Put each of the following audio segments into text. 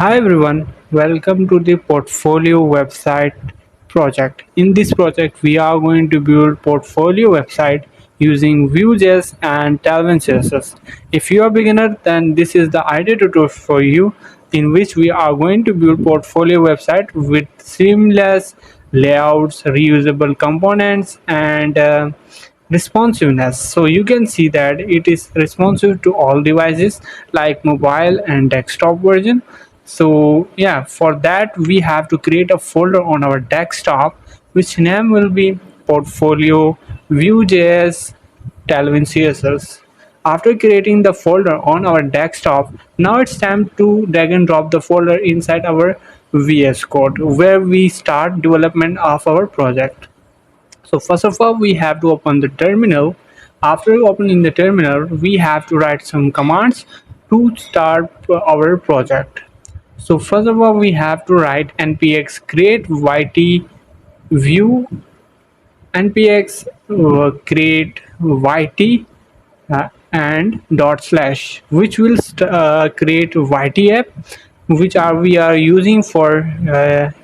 Hi everyone, welcome to the portfolio website project. In this project, we are going to build portfolio website using Vue.js and Tailwind CSS. If you are a beginner, then this is the ideal tutorial for you, in which we are going to build portfolio website with seamless layouts, reusable components, and responsiveness. So you can see that it is responsive to all devices like mobile and desktop version. So yeah, for that we have to create a folder on our desktop which name will be portfolio Vue.js Tailwind CSS. After creating the folder on our desktop, now it's time to drag and drop the folder inside our VS Code where we start development of our project. So first of all, we have to open the terminal. After opening the terminal, we have to write some commands to start our project. So first of all, we have to write npx create yt view npx create yt and dot slash, which will create YT app, which we are using for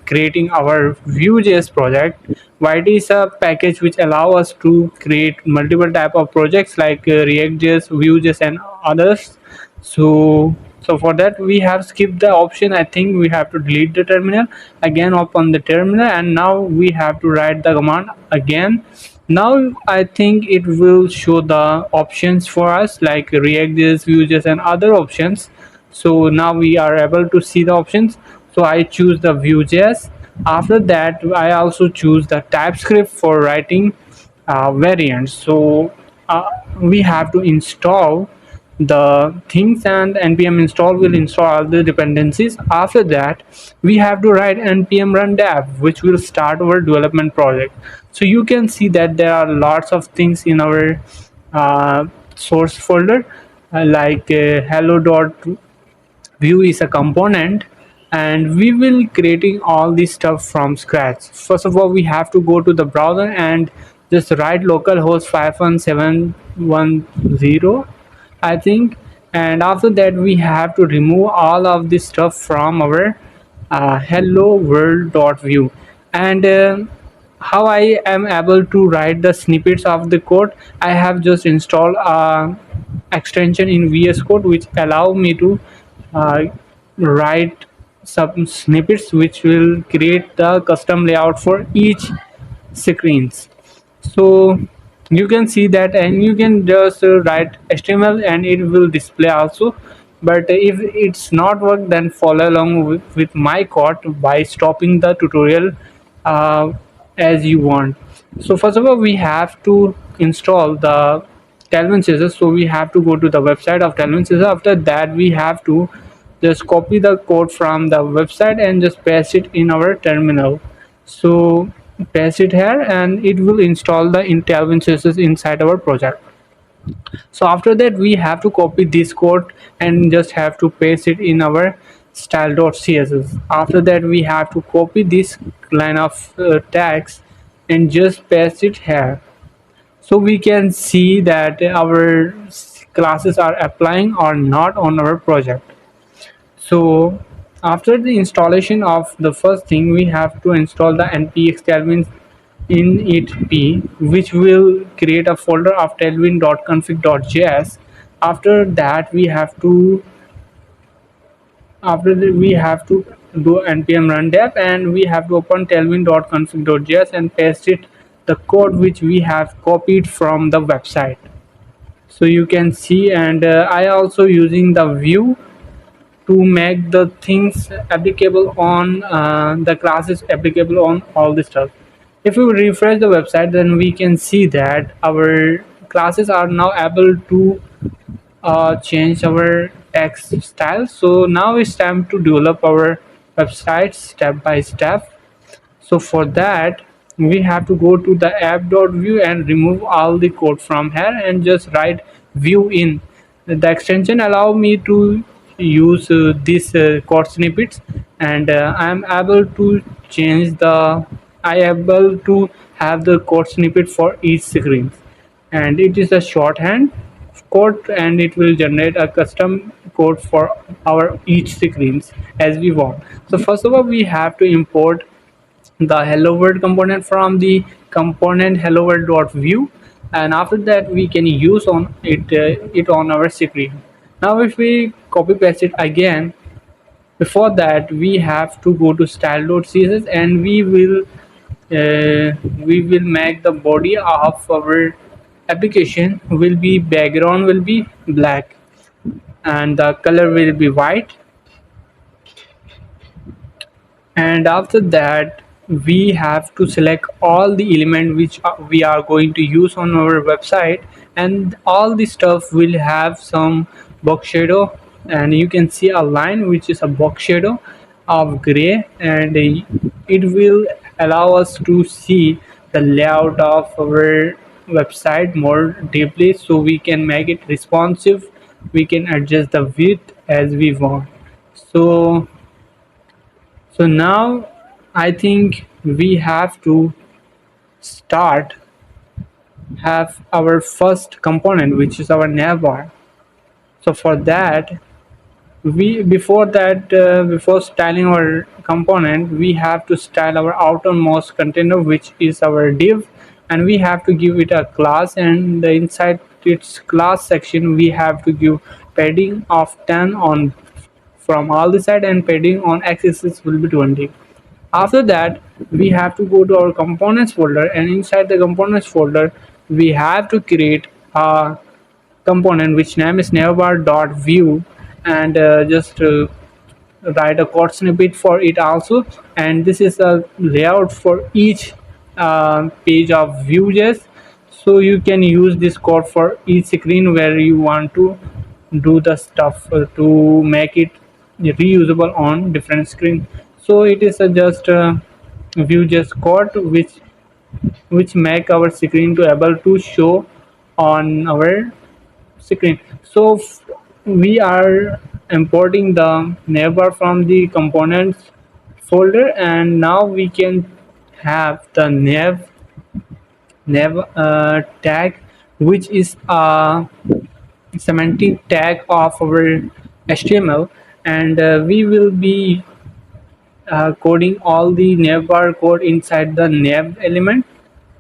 creating our Vue.js project. YT is a package which allow us to create multiple type of projects like React.js, Vue.js, and others. So for that we have skipped the option. I think we have to delete the terminal, again open the terminal, and now we have to write the command again. Now I think it will show the options for us like React.js, Vue.js, and other options. So now we are able to see the options. So I choose the Vue.js. After that I also choose the TypeScript for writing variants. So we have to install the things, and npm install will install all the dependencies. After that we have to write npm run dev, which will start our development project. So you can see that there are lots of things in our source folder, like hello.vue is a component, and we will creating all this stuff from scratch. First of all, we have to go to the browser and just write localhost 51710, I think. And after that we have to remove all of this stuff from our hello world.view. And how I am able to write the snippets of the code, I have just installed a extension in VS Code which allow me to uh, write some snippets which will create the custom layout for each screens. So you can see that, and you can just write HTML and it will display also. But if it's not work, then follow along with my code by stopping the tutorial uh, as you want. So first of all, we have to install the Tailwind CSS. So we have to go to the website of Tailwind CSS. After that we have to just copy the code from the website and just paste it in our terminal. So paste it here and it will install the Tailwind CSS inside our project. So after that we have to copy this code and just have to paste it in our style.css. After that we have to copy this line of tags and just paste it here. So we can see that our classes are applying or not on our project. So after the installation of the first thing, we have to install the npx tailwind init.p, which will create a folder of tailwind.config.js. After that we have to do npm run dev, and we have to open tailwind.config.js and paste it the code which we have copied from the website. So you can see, and I also using the view to make the things applicable on the classes applicable on all the stuff. If we refresh the website, then we can see that our classes are now able to change our text style. So now it's time to develop our website step by step. So for that we have to go to the app.view and remove all the code from here and just write view in. The extension allow me to use this code snippets, and I'm able to change the I able to have the code snippet for each screen, and it is a shorthand code, and it will generate a custom code for our each screens as we want. So first of all, we have to import the hello world component from the component hello world.view, and after that we can use on it on our screen. Now if we copy paste it again, before that we have to go to style.css, and we will make the body of our application will be background will be black and the color will be white. And after that we have to select all the element which we are going to use on our website, and all the stuff will have some box shadow, and you can see a line which is a box shadow of gray, and it will allow us to see the layout of our website more deeply, so we can make it responsive, we can adjust the width as we want. So now I think we have to start have our first component, which is our navbar. So for that, before styling our component, we have to style our outermost container, which is our div, and we have to give it a class, and inside its class section we have to give padding of 10 on from all the side, and padding on x-axis will be 20. After that we have to go to our components folder, and inside the components folder we have to create a component which name is navbar.view, and just write a code snippet for it also, and this is a layout for each page of Vue.js. So you can use this code for each screen where you want to do the stuff to make it reusable on different screen. So it is just Vue.js code which make our screen to able to show on our screen. So we are importing the navbar from the components folder, and now we can have the nav tag, which is a semantic tag of our HTML, and we will be coding all the navbar code inside the nav element.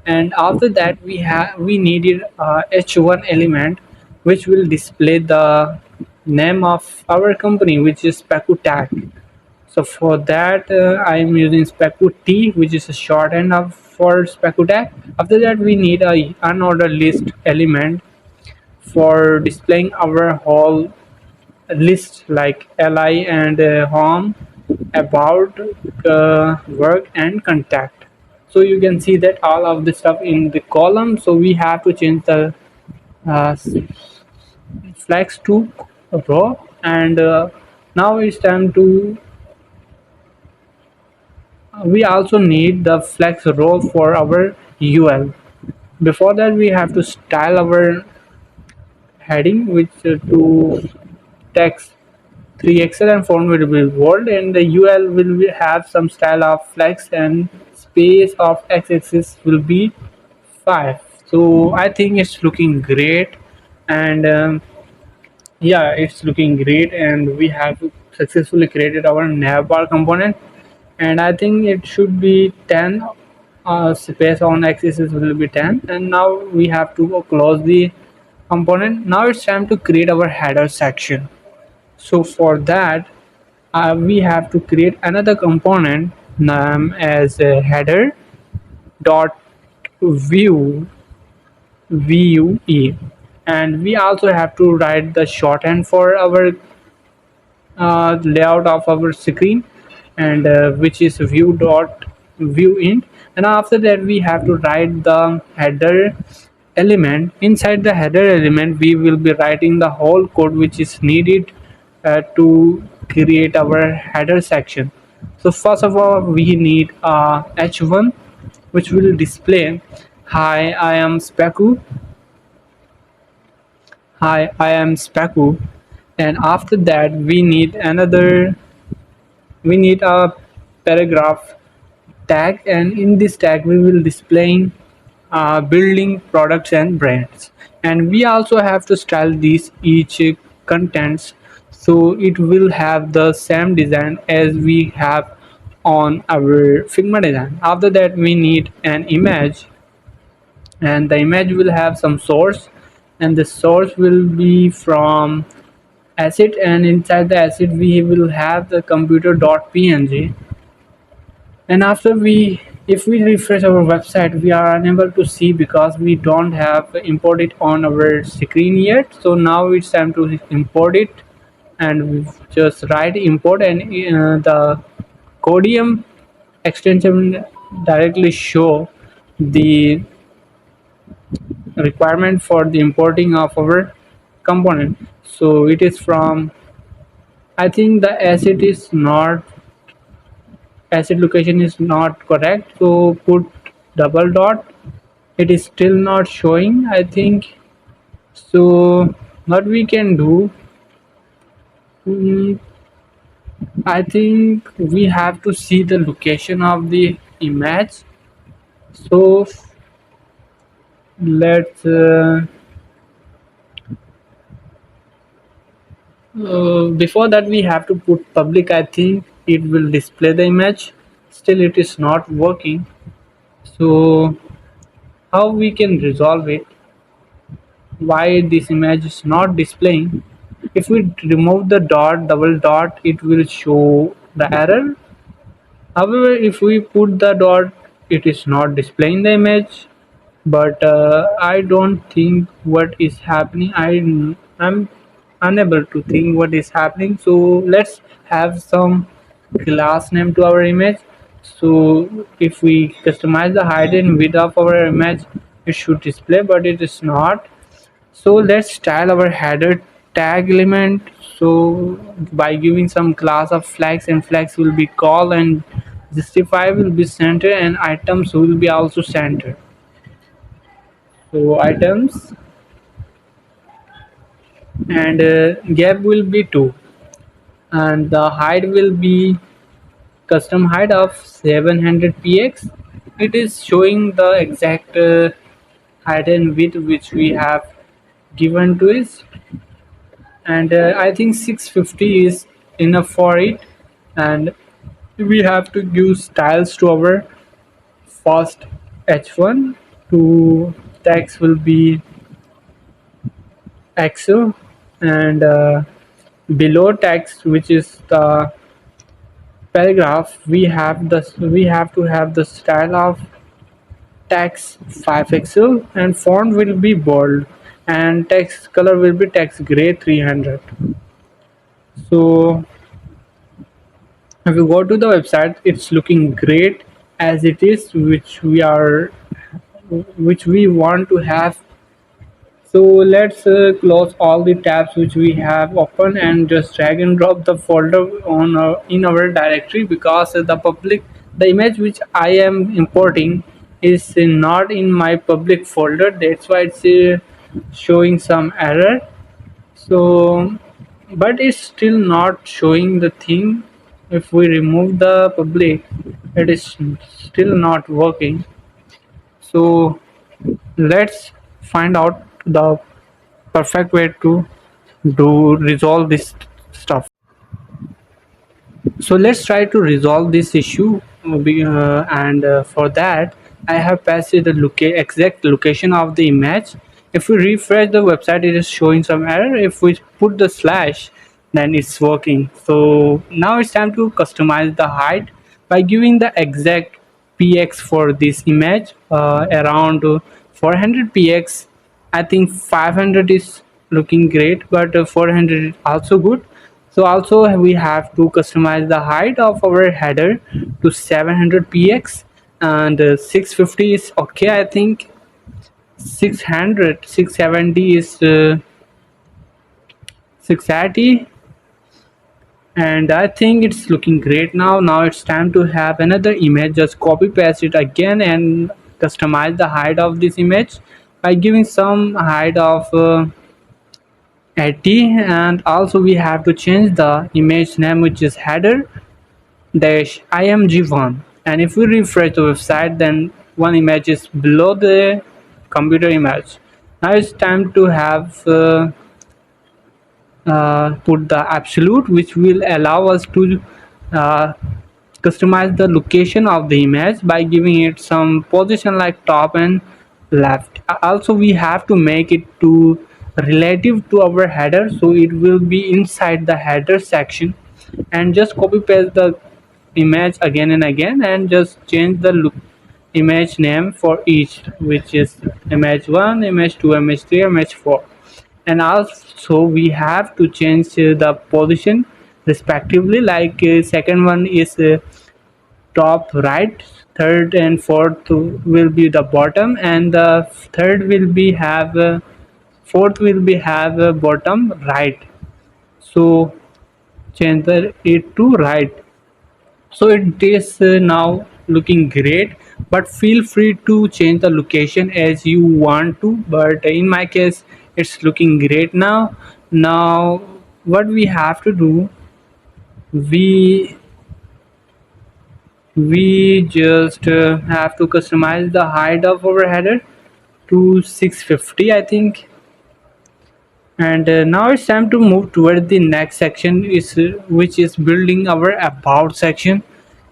And after that we needed h1 element which will display the name of our company, which is Spaqoo tag. So for that I am using Spaqoo T, which is a shorthand of for Spaqoo tag. After that we need a unordered list element for displaying our whole list like li and home, about, work and contact. So you can see that all of the stuff in the column, so we have to change the uh, flex to row, and now it's time to we also need the flex row for our ul. Before that we have to style our heading, which to text 3xl and font will be bold, and the ul will have some style of flex, and space of x-axis will be 5. So I think it's looking great, and yeah, it's looking great, and we have successfully created our navbar component, and I think it should be 10. Space on x-axis will be 10, and now we have to close the component. Now it's time to create our header section. So for that we have to create another component named as a header dot view vue, and we also have to write the shorthand for our layout of our screen, and which is view.viewInt. And after that we have to write the header element. Inside the header element we will be writing the whole code which is needed to create our header section. So first of all we need h1 which will display hi I am Spaqoo, hi I am Spaqoo. And after that we need a paragraph tag, and in this tag we will displaying building products and brands. And we also have to style these each contents so it will have the same design as we have on our Figma design. After that we need an image, and the image will have some source, and the source will be from asset, and inside the asset we will have the computer.png. And after we, if we refresh our website, we are unable to see because we don't have import it on our screen yet. So now it's time to import it, and we just write import, and the Codium extension directly show the requirement for the importing of our component. So it is from, I think the asset is not, asset location is not correct, so put double dot. It is still not showing, I think. So what we can do, mm, I think we have to see the location of the image. So let's before that we have to put public. I think it will display the image, still it is not working. So how we can resolve it, why this image is not displaying? If we remove the dot, double dot, it will show the error. However, if we put the dot, it is not displaying the image. But I don't think what is happening. I'm unable to think what is happening. So let's have some class name to our image. So if we customize the height and width of our image, it should display, but it is not. So let's style our header tag element. So by giving some class of flags, and flags will be call, and justify will be center, and items will be also center. So items, and gap will be 2, and the height will be custom height of 700 px. It is showing the exact height and width which we have given to it, and I think 650 is enough for it. And we have to give styles to our first h1. To text will be Excel, and below text, which is the paragraph, we have to have the style of text 5 pixel, and font will be bold, and text color will be text gray 300. So if you go to the website, it's looking great as it is, which we want to have. So let's close all the tabs which we have open, and just drag and drop the folder on in our directory, because the image which I am importing is not in my public folder. That's why it's showing some error. So but it's still not showing the thing. If we remove the public, it is still not working. So let's find out the perfect way to do resolve this stuff. So let's try to resolve this issue, and for that I have passed the exact location of the image. If we refresh the website, it is showing some error. If we put the slash, then it's working. So now it's time to customize the height by giving the exact px for this image, around 400 px. I think 500 is looking great, but 400 is also good. So also we have to customize the height of our header to 700 px, and 650 is okay. I think 670 is 680, and I think it's looking great now. Now it's time to have another image. Just copy paste it again and customize the height of this image by giving some height of 80, and also we have to change the image name, which is header dash img1. And if we refresh the website, then one image is below the computer image. Now it's time to have put the absolute, which will allow us to uh, customize the location of the image by giving it some position like top and left. Also we have to make it to relative to our header, so it will be inside the header section, and just copy paste the image again and again and just change the look image name for each, which is image 1, image 2, image 3, image 4. And also we have to change the position respectively, like second one is top right, third and fourth will be the bottom, and the third will be have fourth will be have bottom right. So change it to right. So it is now looking great, but feel free to change the location as you want to, but in my case it's looking great now. Now what we have to do, we we just have to customize the height of our header to 650, I think. And now it's time to move toward the next section, is which is building our about section.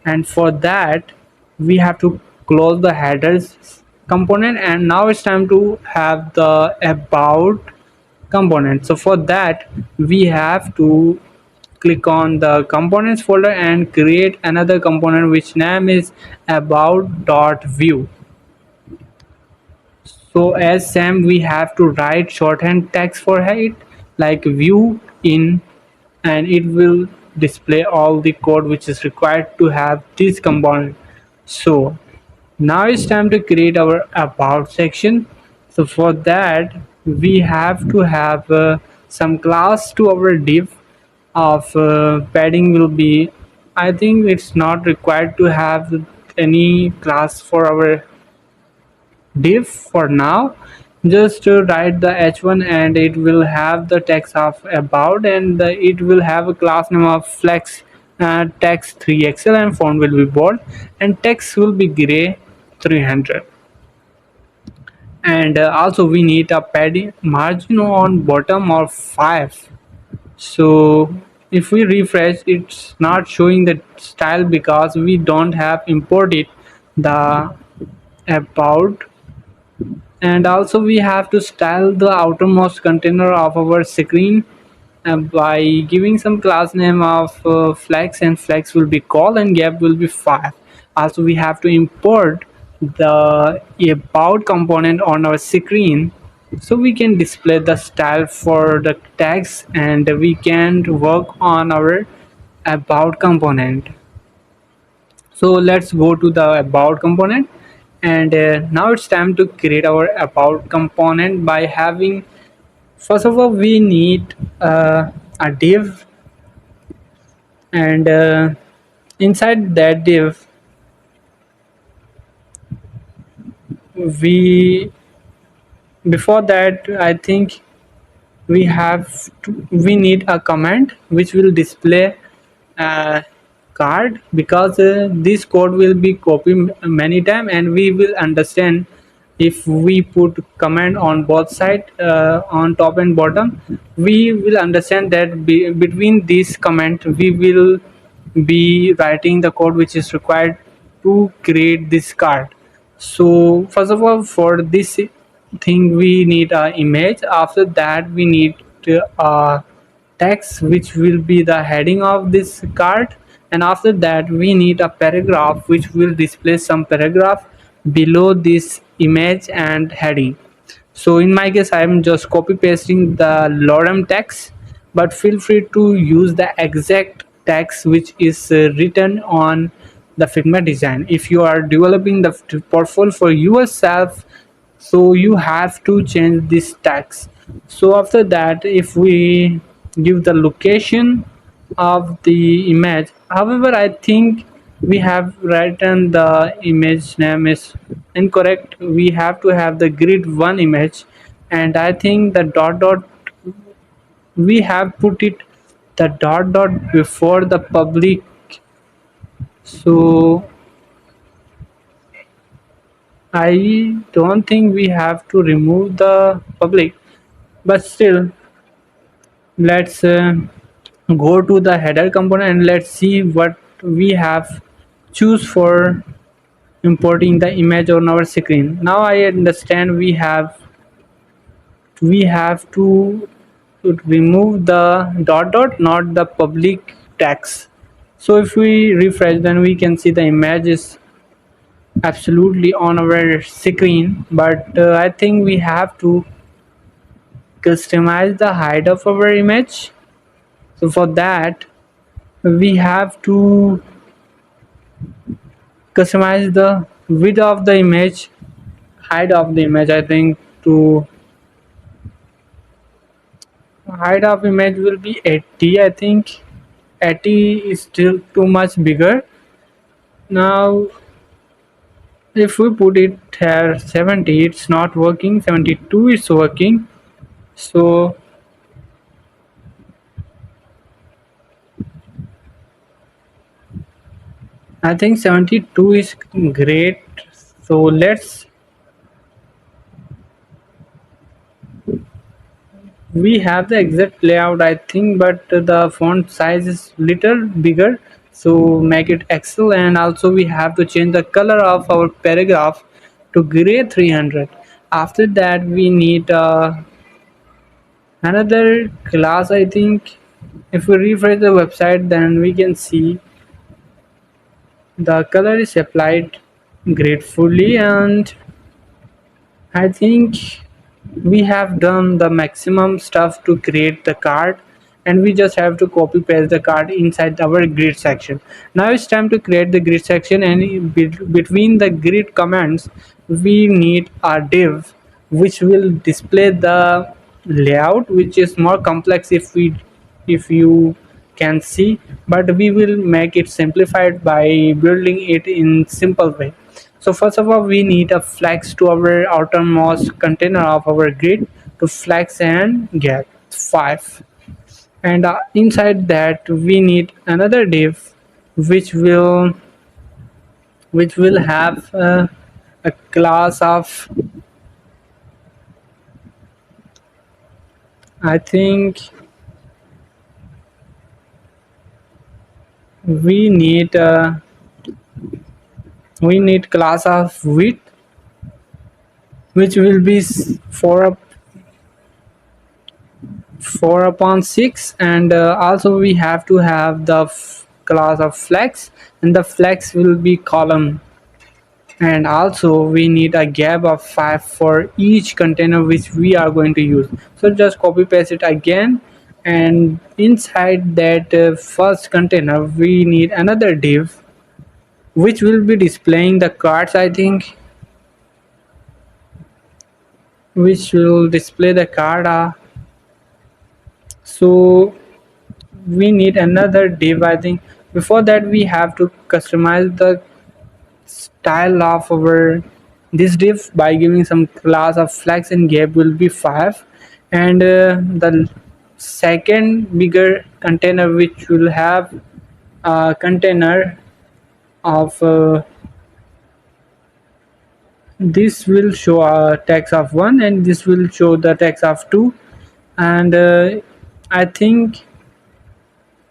And for that we have to close the headers component, and now it's time to have the about component. So for that we have to click on the components folder and create another component which name is about.view. So as Sam, we have to write shorthand text for it like view in, and it will display all the code which is required to have this component. So now it's time to create our about section. So for that we have to have some class to our div of padding will be, I think it's not required to have any class for our div for now. Just to write the h1 and it will have the text of about, and it will have a class name of flex text 3xl, and font will be bold and text will be gray 300. And also we need a padding margin on bottom of 5. So if we refresh, it's not showing the style because we don't have imported the about. And also we have to style the outermost container of our screen by giving some class name of flex, and flex will be call and gap will be 5. Also we have to import the about component on our screen so we can display the style for the tags, and we can work on our about component. So let's go to the about component, and now it's time to create our about component by having, first of all we need a div, and inside that div we, before that I think we need a command which will display a card, because this code will be copied many times and we will understand if we put command on both side on top and bottom. We will understand that between these command we will be writing the code which is required to create this card. So first of all for this thing we need an image. After that we need a text which will be the heading of this card, and after that we need a paragraph which will display some paragraph below this image and heading. So in my case I am just copy pasting the lorem text, but feel free to use the exact text which is written on the Figma design. If you are developing the portfolio for yourself, so you have to change this text. So after that if we give the location of the image, however I think we have written the image name is incorrect. We have to have the grid 1 image, and I think the dot dot, we have put it the dot dot before the public. So I don't think we have to remove the public, but still, let's go to the header component and let's see what we have choose for importing the image on our screen. Now I understand we have to remove the dot dot, not the public tags. So if we refresh, then we can see the image is absolutely on our screen, but I think we have to customize the height of our image. So for that, we have to customize the width of the image, height of the image. I think to height of image will be 80. I think 80 is still too much bigger. Now if we put it here 70, it's not working. 72 is working. So I think 72 is great. So we have the exact layout I think, but the font size is little bigger, so make it Excel. And also we have to change the color of our paragraph to gray 300. After that we need another class I think. If we refresh the website, then we can see the color is applied gratefully, and I think we have done the maximum stuff to create the card, and we just have to copy paste the card inside our grid section. Now it's time to create the grid section, and between the grid commands we need a div which will display the layout, which is more complex if you can see, but we will make it simplified by building it in simple way. So first of all, we need a flex to our outermost container of our grid to flex and get 5. And inside that we need another div which will have a class of, I think we need class of width, which will be 4 upon 6. And also we have to have the class of flex, and the flex will be column. And also we need a gap of 5 for each container which we are going to use. So just copy paste it again, and inside that first container we need another div which will be displaying the cards, I think, which will display the card. So we need another div, I think. Before that we have to customize the style of our this div by giving some class of flex, and gap will be 5. And the second bigger container which will have a container of this will show a text of 1, and this will show the text of 2. And I think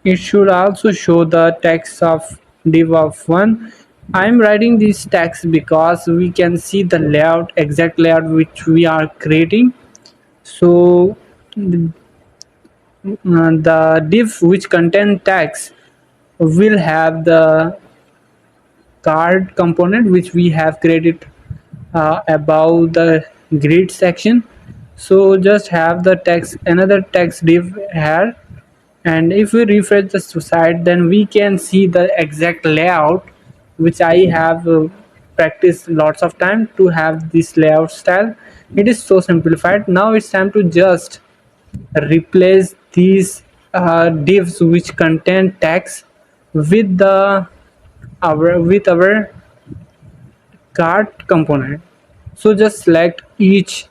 it should also show the text of div of 1. I'm writing this text because we can see the layout, exact layout which we are creating. So the div which contain text will have the card component which we have created above the grid section. So just have the text, another text div here, and if we refresh the site, then we can see the exact layout which I have practiced lots of time to have this layout style. It is so simplified. Now it's time to just replace these divs which contain text with our card component. So just select each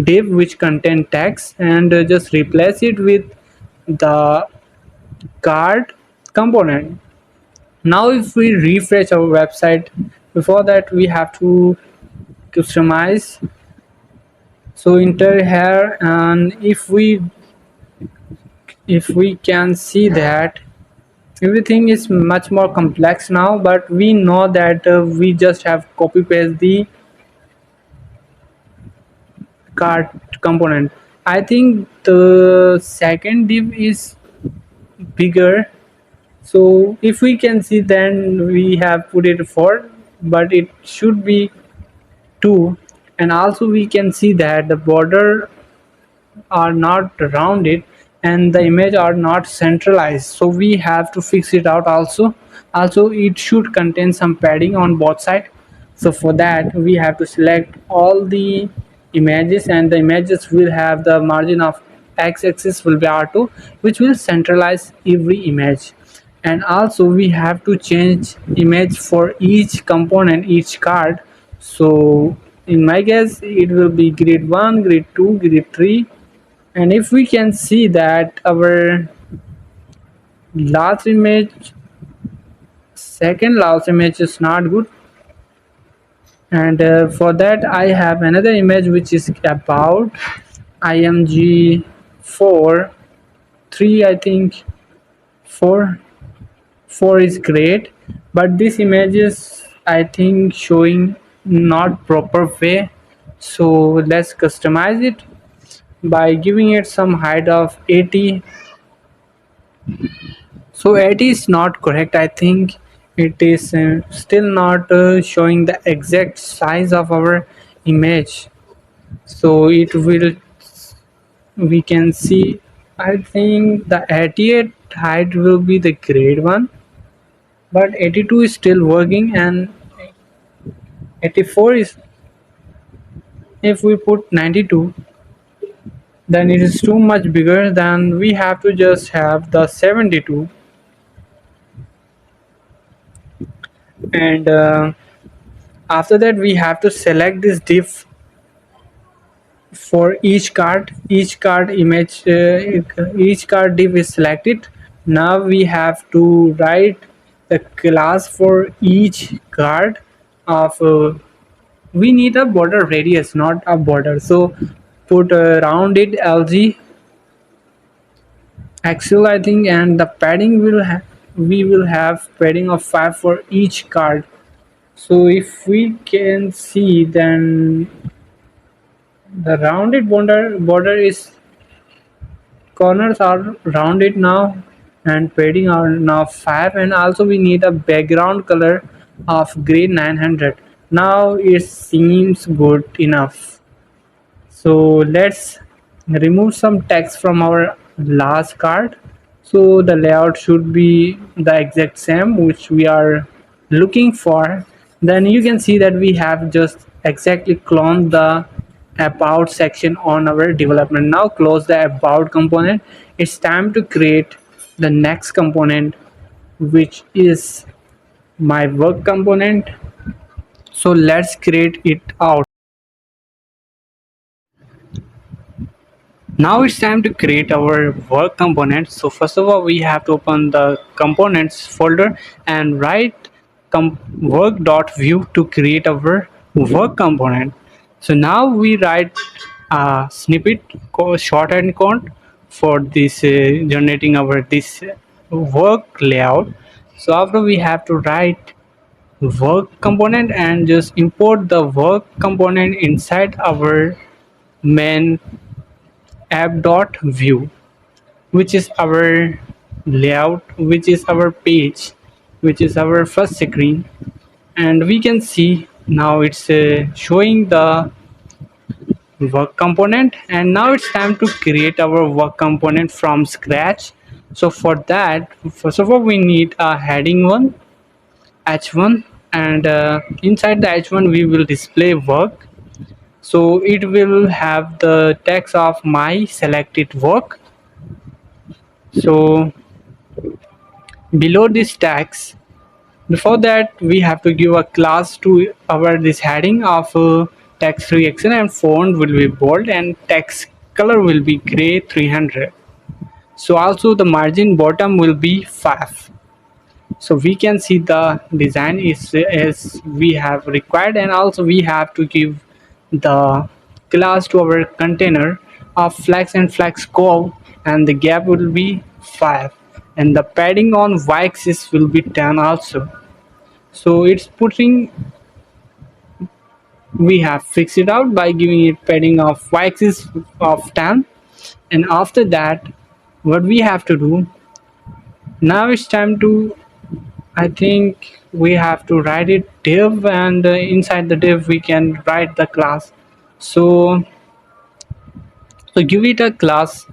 div which contain text and just replace it with the card component. Now if we refresh our website, before that we have to customize. So enter here, and if we can see that everything is much more complex now, but we know that we just have copy paste the card component. I think the second div is bigger, so if we can see, then we have put it 4, but it should be 2. And also we can see that the border are not rounded and the image are not centralized, so we have to fix it out. Also it should contain some padding on both sides, so for that we have to select all the images, and the images will have the margin of x-axis will be R2, which will centralize every image. And also we have to change image for each component, each card. So in my case it will be grid 1, grid 2, grid 3. And if we can see that our last image, second last image is not good, and for that I have another image which is about img 4 3. I think 4 4 is great, but this image is, I think, showing not proper way. So let's customize it by giving it some height of 80. So 80 is not correct. I think it is still not showing the exact size of our image. So it will, we can see, I think the 88 height will be the grade one, but 82 is still working, and 84 is, if we put 92, then it is too much bigger. Then we have to just have the 72. And after that we have to select this div for each card image. Each card div is selected. Now we have to write the class for each card of we need a border radius, not a border. So put rounded lg axial, I think, and the padding will have, we will have padding of 5 for each card. So if we can see, then the rounded border is, corners are rounded now, and padding are now 5. And also we need a background color of gray 900. Now it seems good enough. So let's remove some text from our last card. So the layout should be the exact same which we are looking for. Then you can see that we have just exactly cloned the about section on our development. Now close the about component. It's time to create the next component, which is my work component. So let's create it out. Now it's time to create our work component. So first of all, we have to open the components folder and write work.vue to create our work component. So now we write a snippet shorthand code for this generating our this work layout. So after, we have to write work component and just import the work component inside our main app.view, which is our layout, which is our page, which is our first screen. And we can see now it's showing the work component. And now it's time to create our work component from scratch. So for that, first of all, we need a heading one, h1, and inside the h1 we will display work. So it will have the text of my selected work. So below this tags, before that we have to give a class to our this heading of text reaction, and font will be bold and text color will be gray 300. So also the margin bottom will be 5. So we can see the design is as we have required, and also we have to give the class to our container of flex and flex call, and the gap will be 5, and the padding on y-axis will be 10 also. So it's putting, we have fixed it out by giving it padding of y-axis of 10, and after that what we have to do now, it's time to, I think we have to write it div, and inside the div we can write the class. So give it a class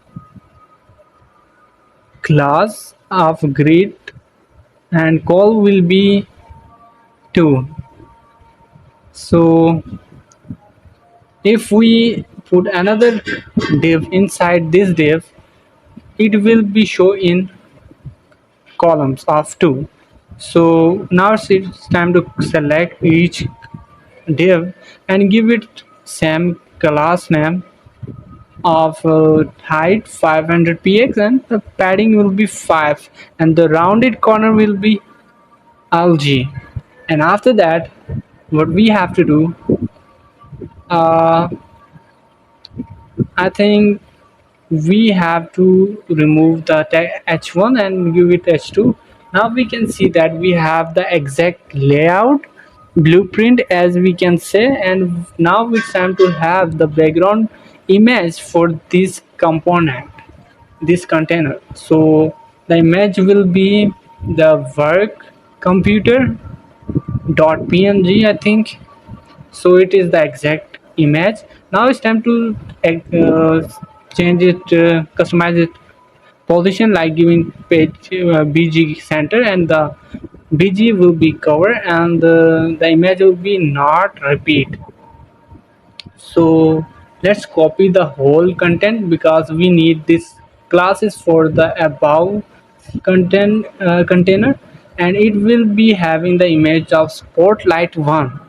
of grid, and call will be 2. So if we put another div inside this div, it will be show in columns of 2. So now it's time to select each div and give it same class name of height 500 px, and the padding will be 5, and the rounded corner will be lg. And after that what we have to do, uh, I think we have to remove the h1 and give it h2. Now we can see that we have the exact layout blueprint, as we can say, and now it's time to have the background image for this component, this container. So the image will be the work computer dot png, I think. So it is the exact image. Now it's time to change it, customize it position, like giving page bg center, and the bg will be cover, and the image will be not repeat. So let's copy the whole content, because we need this classes for the above content container, and it will be having the image of spotlight 1.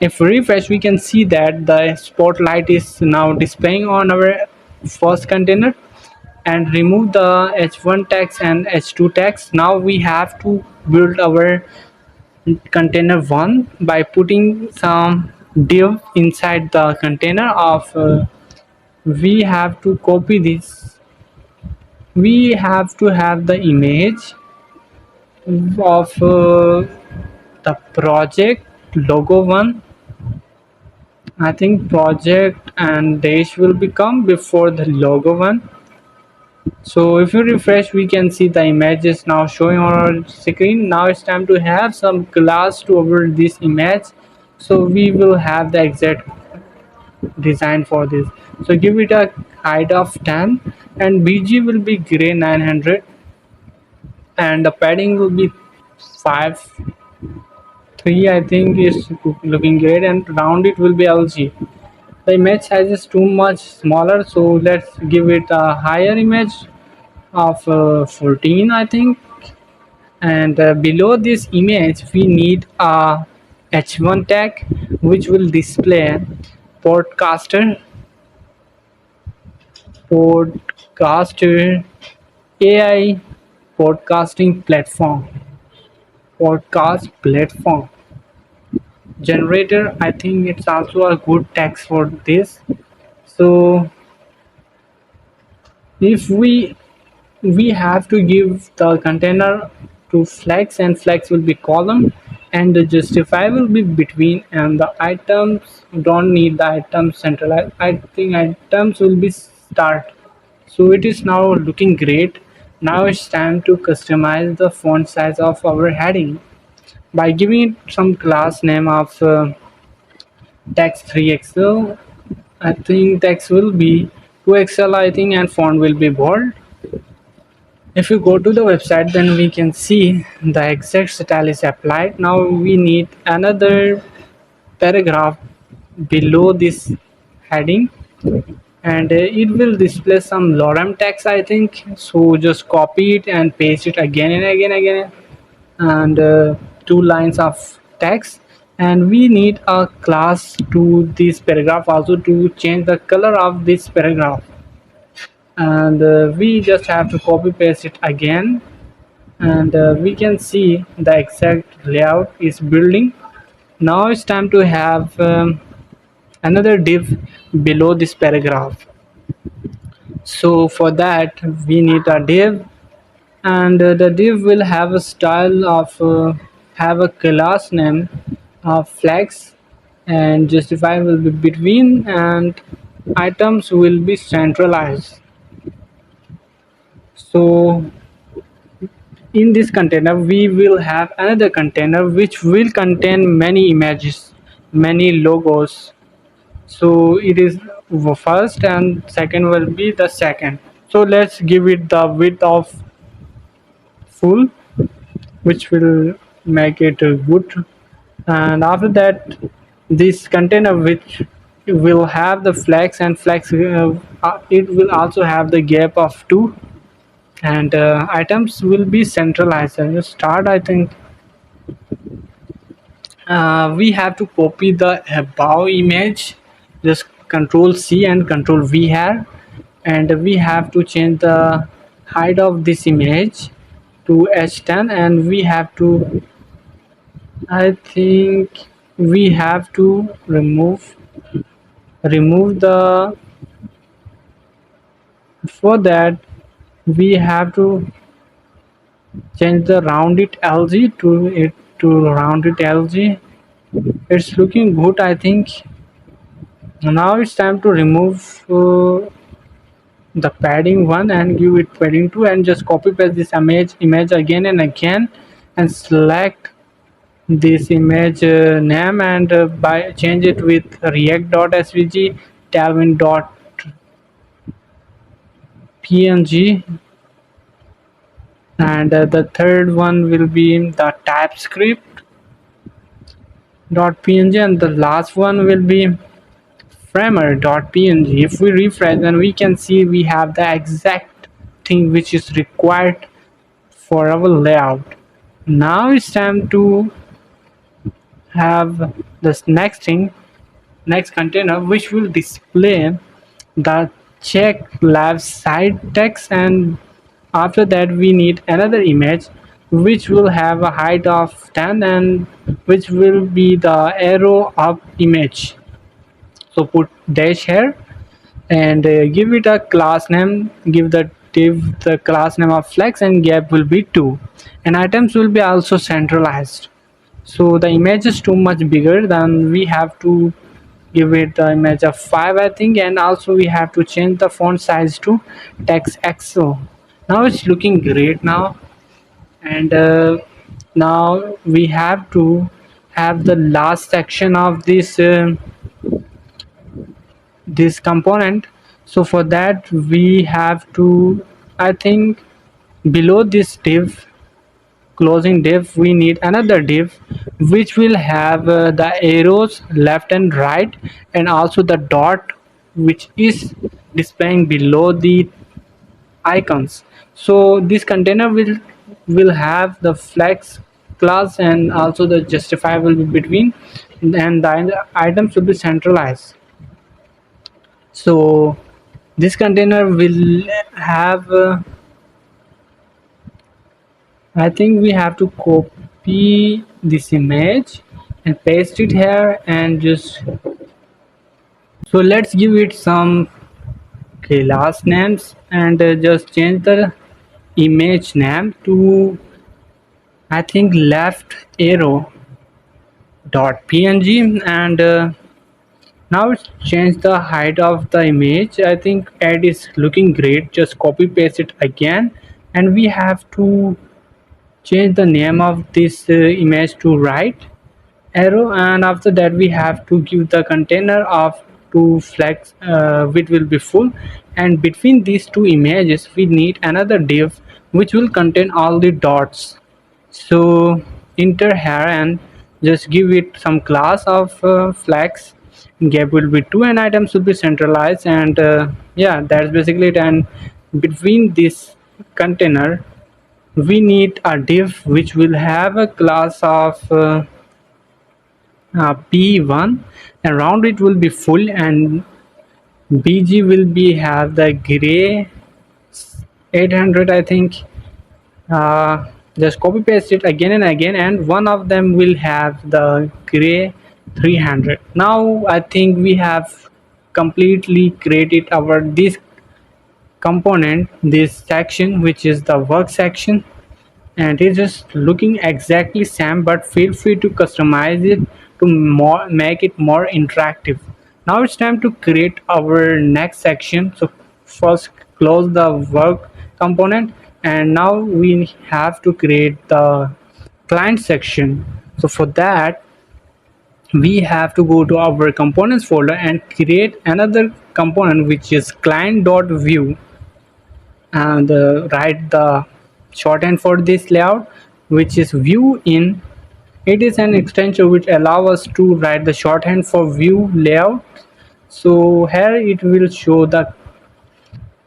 If we refresh, we can see that the spotlight is now displaying on our first container. And remove the h1 tags and h2 tags. Now we have to build our container 1 by putting some div inside the container of we have to copy this. We have to have the image of the project logo 1. I think project and dash will become before the logo 1. So if you refresh, we can see the image is now showing on our screen. Now it's time to have some class to over this image, so we will have the exact design for this. So give it a height of 10, and bg will be gray 900, and the padding will be 5 3, I think is looking great, and round it will be lg. The image size is too much smaller, so let's give it a higher image of 14, I think. And below this image we need a h1 tag, which will display podcaster podcaster AI podcasting platform, podcast platform generator. I think it's also a good text for this. So if we have to give the container to flex, and flex will be column, and the justify will be between, and the items don't need the items centralized. I think items will be start. So it is now looking great. Now it's time to customize the font size of our heading by giving it some class name of text 3xl. I think text will be 2xl, I think, and font will be bold. If you go to the website, then we can see the exact style is applied. Now we need another paragraph below this heading, and it will display some lorem text, I think. So just copy it and paste it again and again, and 2 lines of text. And we need a class to this paragraph also to change the color of this paragraph, and we just have to copy paste it again, and we can see the exact layout is building. Now it's time to have another div below this paragraph. So for that we need a div, and the div will have a style of have a class name of flex, and justify will be between, and items will be centralized. So in this container we will have another container which will contain many images, many logos. So it is first, and second will be the second. So let's give it the width of full, which will make it good. And after that, this container which will have the flex, and flex it will also have the gap of 2, and items will be centralized. And you start, I think we have to copy the above image, just control C and control V here, and we have to change the height of this image to h10, and we have to, I think we have to remove the, for that we have to change the rounded LG to it to rounded LG. It's looking good, I think. Now it's time to remove the padding 1 and give it padding 2, and just copy paste this image again and again, and select this image name, and by change it with React.svg Tailwind.png, and the third one will be the TypeScript.png, and the last one will be framer.png. If we refresh, then we can see we have the exact thing which is required for our layout. Now it's time to have this next container which will display the check left side text, and after that we need another image which will have a height of 10, and which will be the arrow up image. So put dash here, and give it a class name, give the div the class name of flex, and gap will be 2, and items will be also centralized. So the image is too much bigger, than we have to give it the image of 5, I think, and also we have to change the font size to text XO. Now it's looking great now, and now we have to have the last section of this component. So for that we have to, I think, below this div, closing div, we need another div which will have the arrows left and right, and also the dot which is displaying below the icons. So this container will have the flex class, and also the justify will be between, and the items will be centralized. So this container will have I think we have to copy this image and paste it here, and just, so let's give it some class names, and just change the image name to, I think, left arrow dot png, and now it's change the height of the image. I think ad is looking great, just copy paste it again, and we have to change the name of this image to right arrow, and after that we have to give the container of to flex which will be full, and between these two images we need another div which will contain all the dots. So enter here, and just give it some class of flex, gap will be 2, and items will be centralized, and yeah, that's basically it. And between this container we need a div which will have a class of p1, and round it will be full, and bg will be have the gray 800, I think, just copy paste it again and again, and one of them will have the gray 300. Now I think we have completely created our this component, this section, which is the work section, and it's just looking exactly same, but feel free to customize it to make it more interactive. Now it's time to create our next section. So first close the work component, and now we have to create the client section. So for that we have to go to our components folder and create another component, which is client.view, and write the shorthand for this layout, which is view in. It is an extension which allow us to write the shorthand for view layout. So here it will show the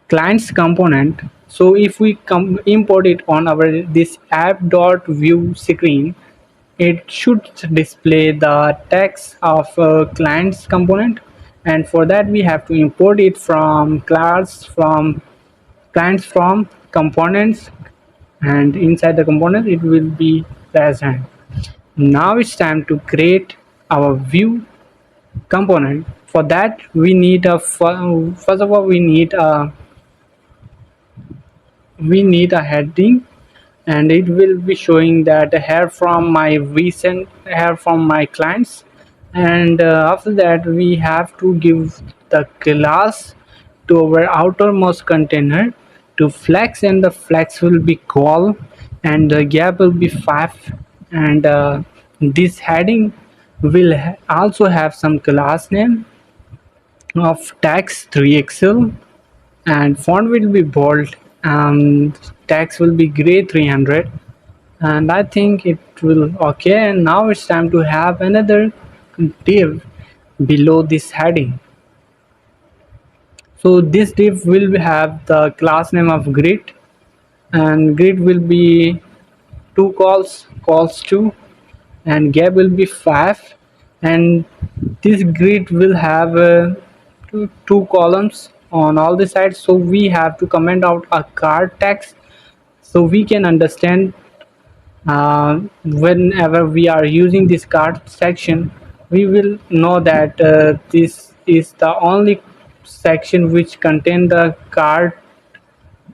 client's component. So if we import it on our this app.view screen, it should display the text of client's component, and for that we have to import it from class, from clients, from components, and inside the component it will be present. Now it's time to create our view component. For that we need a first of all we need a heading, and it will be showing that here from my recent, here from my clients. And after that we have to give the class to our outermost container to flex, and the flex will be call, and the gap will be 5. And this heading will also have some class name of text 3xl, and font will be bold, and text will be gray 300, and I think it will okay. And now it's time to have another div below this heading. So this div will have the class name of grid, and grid will be two calls 2, and gap will be 5. And this grid will have two columns on all the sides, so we have to comment out a card text so we can understand whenever we are using this card section, we will know that this is the only section which contain the card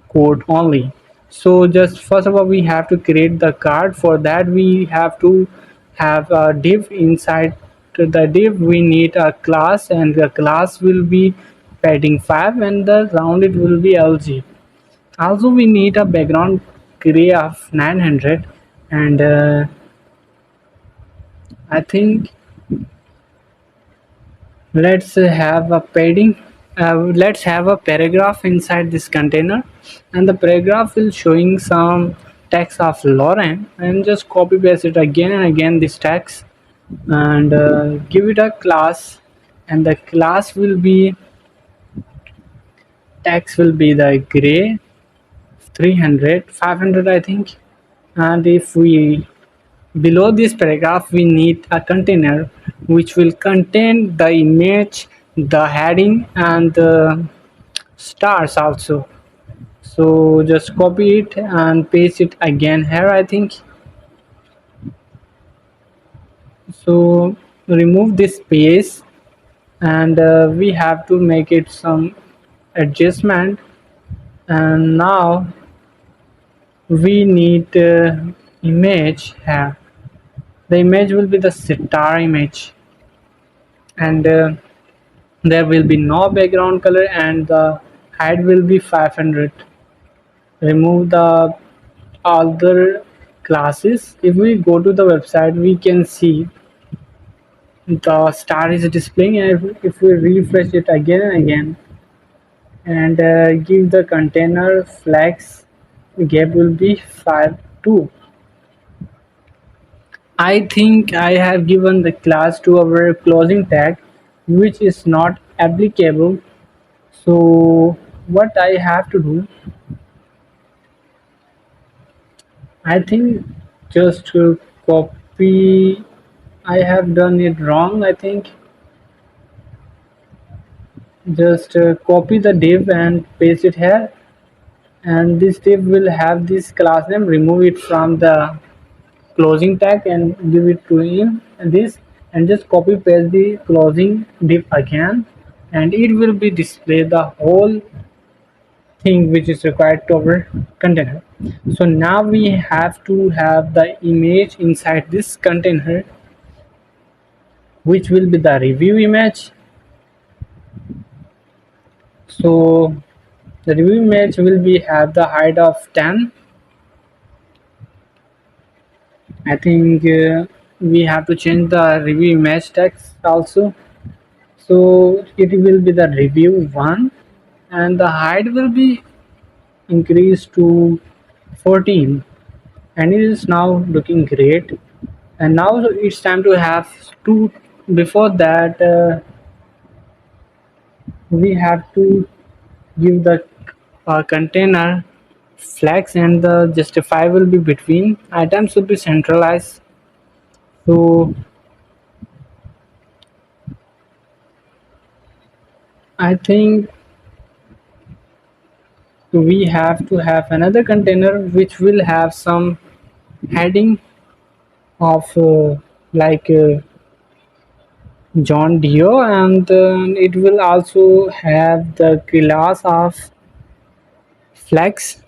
code only. So just first of all we have to create the card. For that we have to have a div. Inside to the div we need a class, and the class will be padding 5, and the rounded will be LG. Also we need a background gray of 900, and I think let's have a padding. Let's have a paragraph inside this container, and the paragraph will showing some text of Lauren, and just copy paste it again and again this text, and give it a class, and the class will be text will be the gray 300 500 I think. And if we below this paragraph we need a container which will contain the image, the heading, and the stars also. So just copy it and paste it again here I think. So remove this space, and we have to make it some adjustment. And now we need image here. The image will be the star image, and there will be no background color, and the height will be 500. Remove the other classes. If we go to the website we can see the star is displaying, and if we refresh it again and again, and give the container flex, gap will be 5 2. I think I have given the class to our closing tag, which is not applicable. So what I have to do, I think just to copy, I have done it wrong I think. Just copy the div and paste it here, and this div will have this class name. Remove it from the closing tag and give it to him this, and just copy paste the closing div again, and it will be display the whole thing which is required to our container. So now we have to have the image inside this container, which will be the review image. So the review image will be have the height of 10. I think we have to change the review image text also. So it will be the review 1, and the height will be increased to 14, and it is now looking great. And now it's time to have two. Before that, we have to give the container flags, and the justify will be between items will be centralized. So I think we have to have another container which will have some heading of like John Deere, and it will also have the class of flex,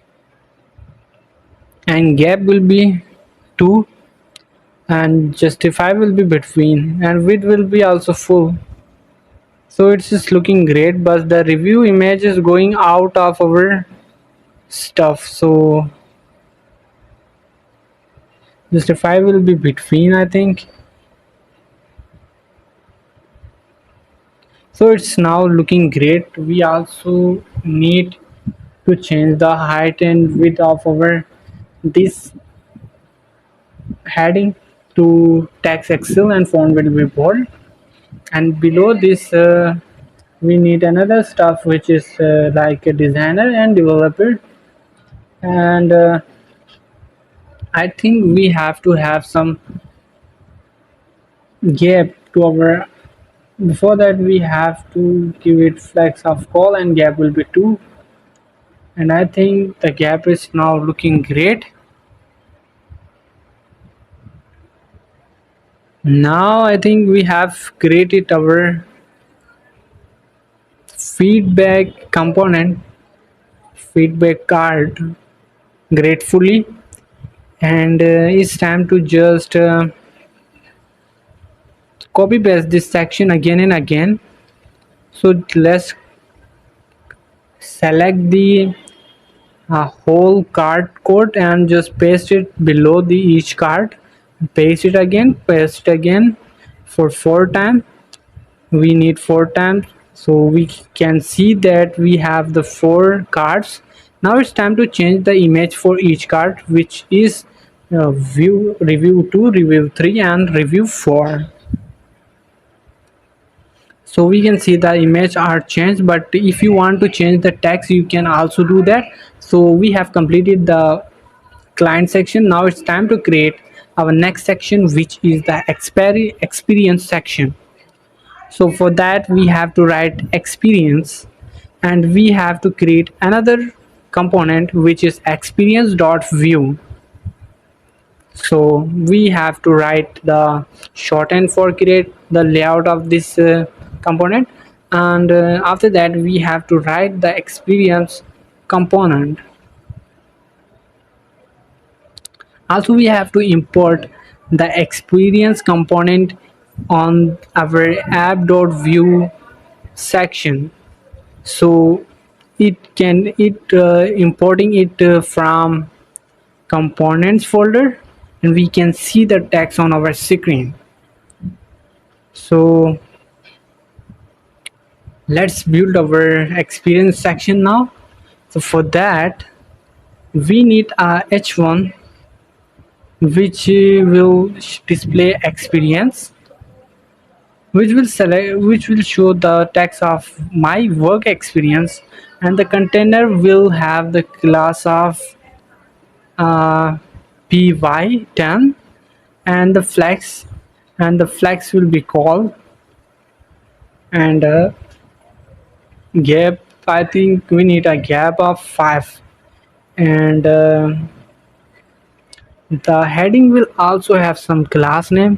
and gap will be 2, and justify will be between, and width will be also full. So it's just looking great, but the review image is going out of our stuff. So justify will be between, I think. So it's now looking great. We also need to change the height and width of our this heading to text excel, and font will be bold. And below this we need another stuff which is like a designer and developer, and I think we have to have some gap to our. Before that, we have to give it flex of call, and gap will be 2, and I think the gap is now looking great. Now I think we have created our feedback component, feedback card gratefully, and it's time to just copy paste this section again and again. So let's select the whole card code and just paste it below the each card. Paste it again, paste it again for 4 times. We need 4 times, so we can see that we have the 4 cards. Now it's time to change the image for each card, which is view review 2, review 3, and review 4. So we can see the image are changed, but if you want to change the text, you can also do that. So we have completed the client section. Now it's time to create our next section, which is the experience section. So for that, we have to write experience, and we have to create another component which is experience.view. So we have to write the shorthand for create the layout of this component, and after that we have to write the experience component. Also we have to import the experience component on our app.view section. So importing it from components folder, and we can see the text on our screen. So let's build our experience section now. So for that, we need a h1 which will display experience, which will show the text of my work experience, and the container will have the class of py10, and the flex will be called, and gap, I think we need a gap of 5, And the heading will also have some class name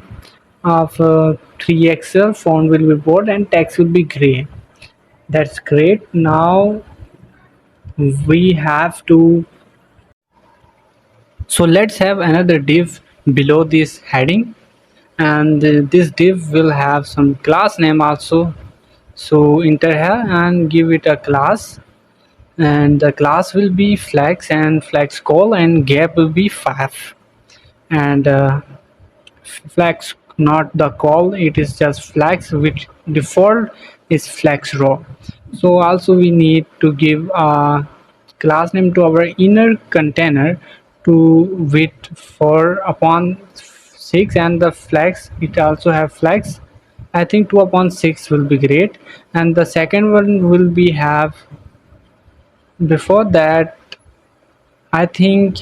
of 3xl, font will be bold and text will be gray. That's great. Now we have to, so let's have another div below this heading, and this div will have some class name also. So enter here and give it a class, and the class will be flex and flex call, and gap will be 5, and flex not the call, it is just flex, which default is flex row. So also we need to give a class name to our inner container to width 4 upon 6, and the flex, it also have flex, I think 2 upon 6 will be great. And the second one will be have, before that I think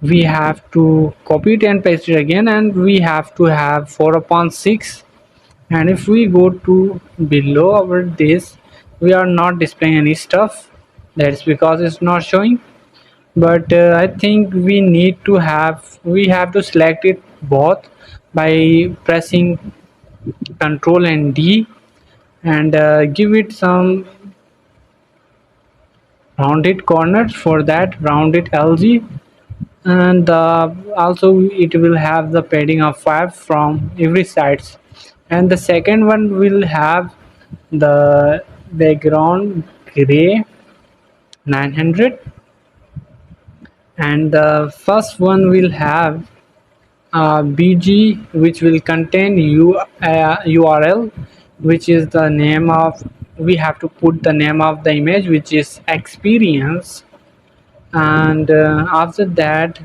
we have to copy it and paste it again, and we have to have 4 upon 6. And if we go to below our this, we are not displaying any stuff, that's because it's not showing. But I think we have to select it both by pressing Ctrl and D, and give it some rounded corners, for that rounded LG. And also it will have the padding of 5 from every sides. And the second one will have the background gray 900, and the first one will have bg, which will contain url, which is the name of, we have to put the name of the image, which is experience. And after that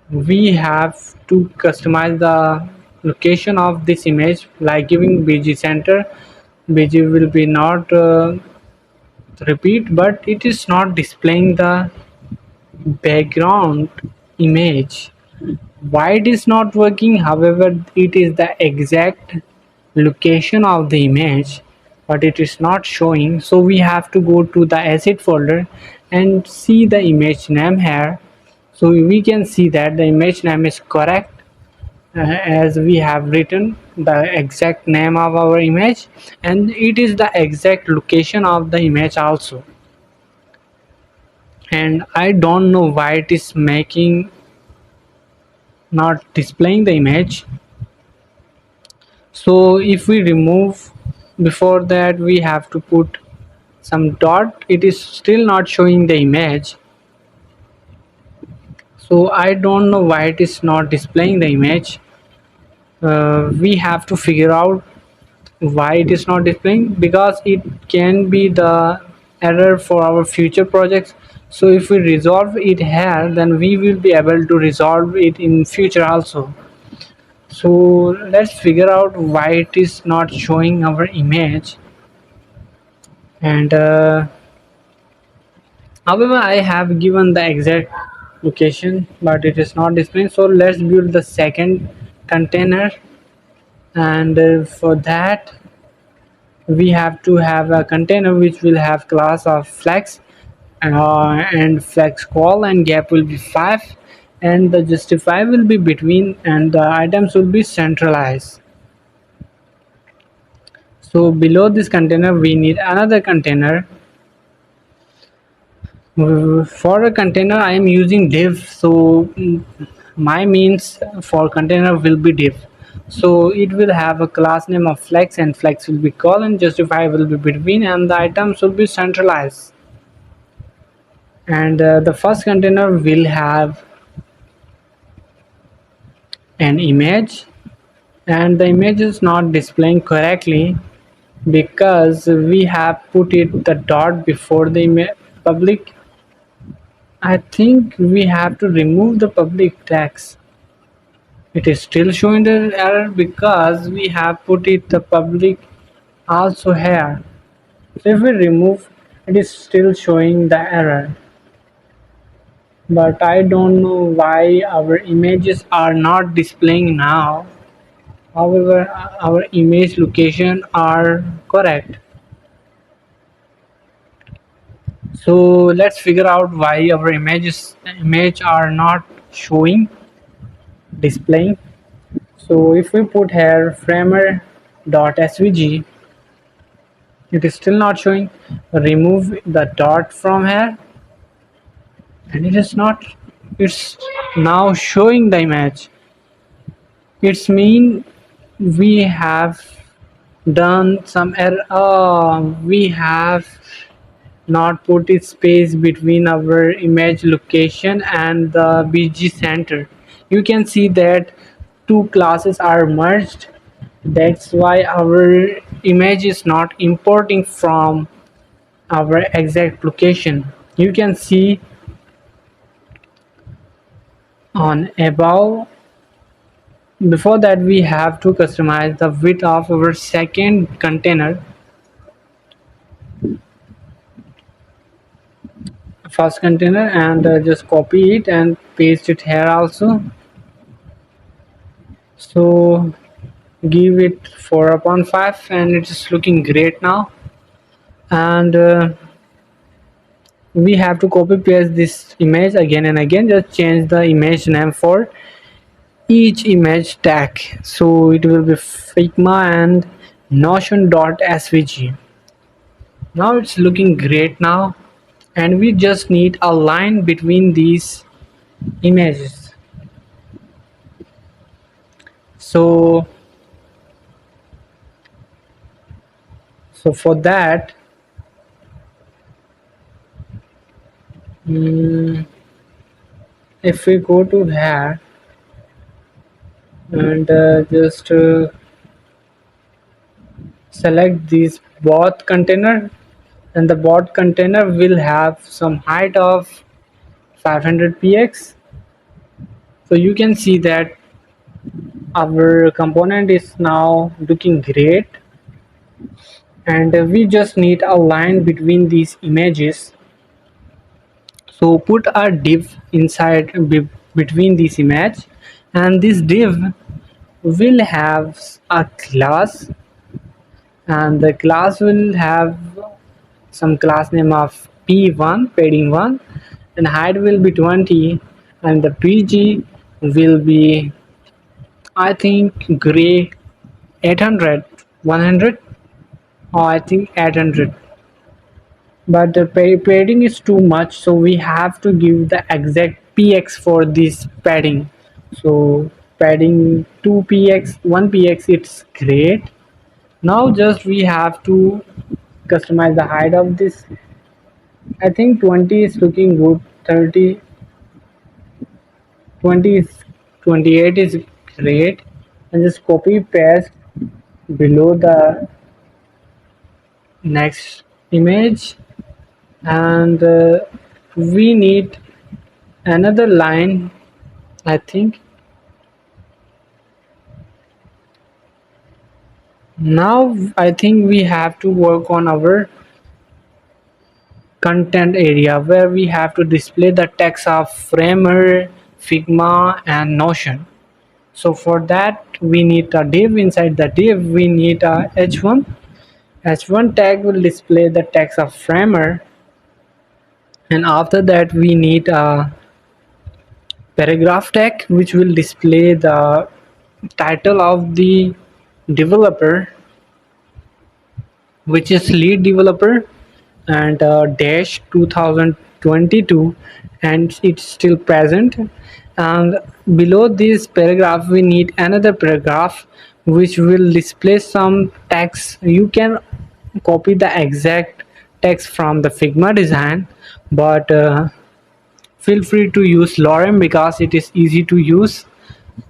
we have to customize the location of this image, like giving bg center. Bg will be not repeat, but it is not displaying the background image. Why it is not working? However, it is the exact location of the image, but it is not showing. So we have to go to the asset folder and see the image name here. So we can see that the image name is correct, as we have written the exact name of our image, and it is the exact location of the image also. And I don't know why it is making not displaying the image. So if we remove, before that we have to put some dot, it is still not showing the image. So I don't know why it is not displaying the image. We have to figure out why it is not displaying, because it can be the error for our future projects. So if we resolve it here, then we will be able to resolve it in future also. So let's figure out why it is not showing our image. And however, I have given the exact location, but it is not displaying. So let's build the second container, and for that we have to have a container which will have class of flex, and flex call, and gap will be 5, and the justify will be between, and the items will be centralized. So below this container we need another container. For a container I am using div, so my means for container will be div. So it will have a class name of flex, and flex will be call, and justify will be between, and the items will be centralized. And the first container will have an image, and the image is not displaying correctly because we have put it the dot before the public. I think we have to remove the public text. It is still showing the error because we have put it the public also here. So if we remove, it is still showing the error. But I don't know why our images are not displaying now. However, our image location are correct. So let's figure out why our image are not showing, displaying. So if we put here framer.svg, it is still not showing. Remove the dot from here and it is not. It's now showing the image. It's mean we have done some error. We have not put a space between our image location and the bg center. You can see that two classes are merged. That's why our image is not importing from our exact location. You can see on above. Before that, we have to customize the width of our second container. First container, and just copy it and paste it here also. So give it 4/5 and it's looking great now. And we have to copy paste this image again and again. Just change the image name for each image tag, so it will be Figma and Notion.svg. Now it's looking great now, and we just need a line between these images. So for that, if we go to here and just select this bot container, and the bot container will have some height of 500 px. So you can see that our component is now looking great, and we just need a line between these images. So put a div inside between this image, and this div will have a class, and the class will have some class name of p1 padding 1, and height will be 20, and the pg will be, I think, gray 800 100, or I think 800. But the padding is too much, so we have to give the exact px for this padding. So padding 2 px 1 px, it's great. Now just we have to customize the height of this. I think 20 is looking good. 30, 20 is 28 is great. And just copy paste below the next image, and we need another line, I think. Now I think we have to work on our content area, where we have to display the text of Framer, Figma and Notion. So for that we need a div. Inside the div we need a h1. H1 tag will display the text of Framer, and after that we need a paragraph tag which will display the title of the developer, which is lead developer, and dash 2022, and it's still present. And below this paragraph we need another paragraph which will display some text. You can copy the exact text from the Figma design, but feel free to use lorem because it is easy to use.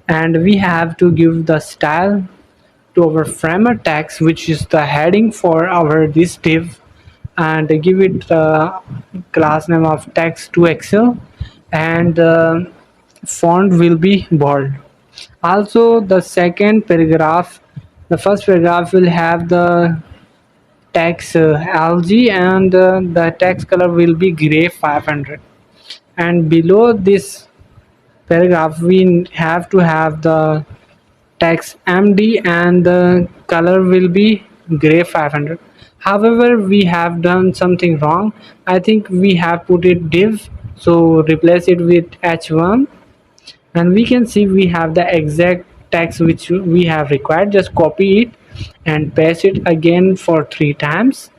And we have to give the style to our framer text, which is the heading for our this div, and give it class name of text to excel, and font will be bold. Also the second paragraph, the first paragraph will have the text algae, and the text color will be gray 500. And below this paragraph we have to have the text md, and the color will be gray 500. However, we have done something wrong. I think we have put it div, so replace it with h1, and we can see we have the exact text which we have required. Just copy it and paste it again for 3 times.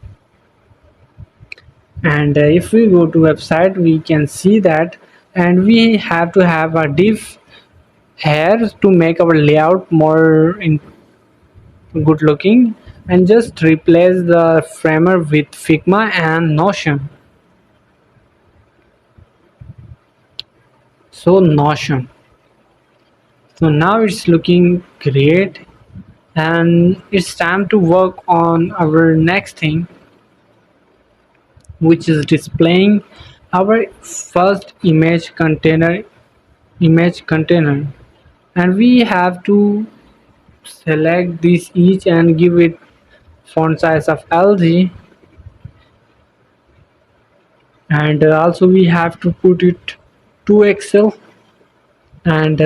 And if we go to website, we can see that, and we have to have a div here to make our layout more good looking, and just replace the framer with Figma and Notion. So Notion, so now it's looking great, and it's time to work on our next thing, which is displaying our first image container, and we have to select this each and give it font size of LG, and also we have to put it 2 XL, and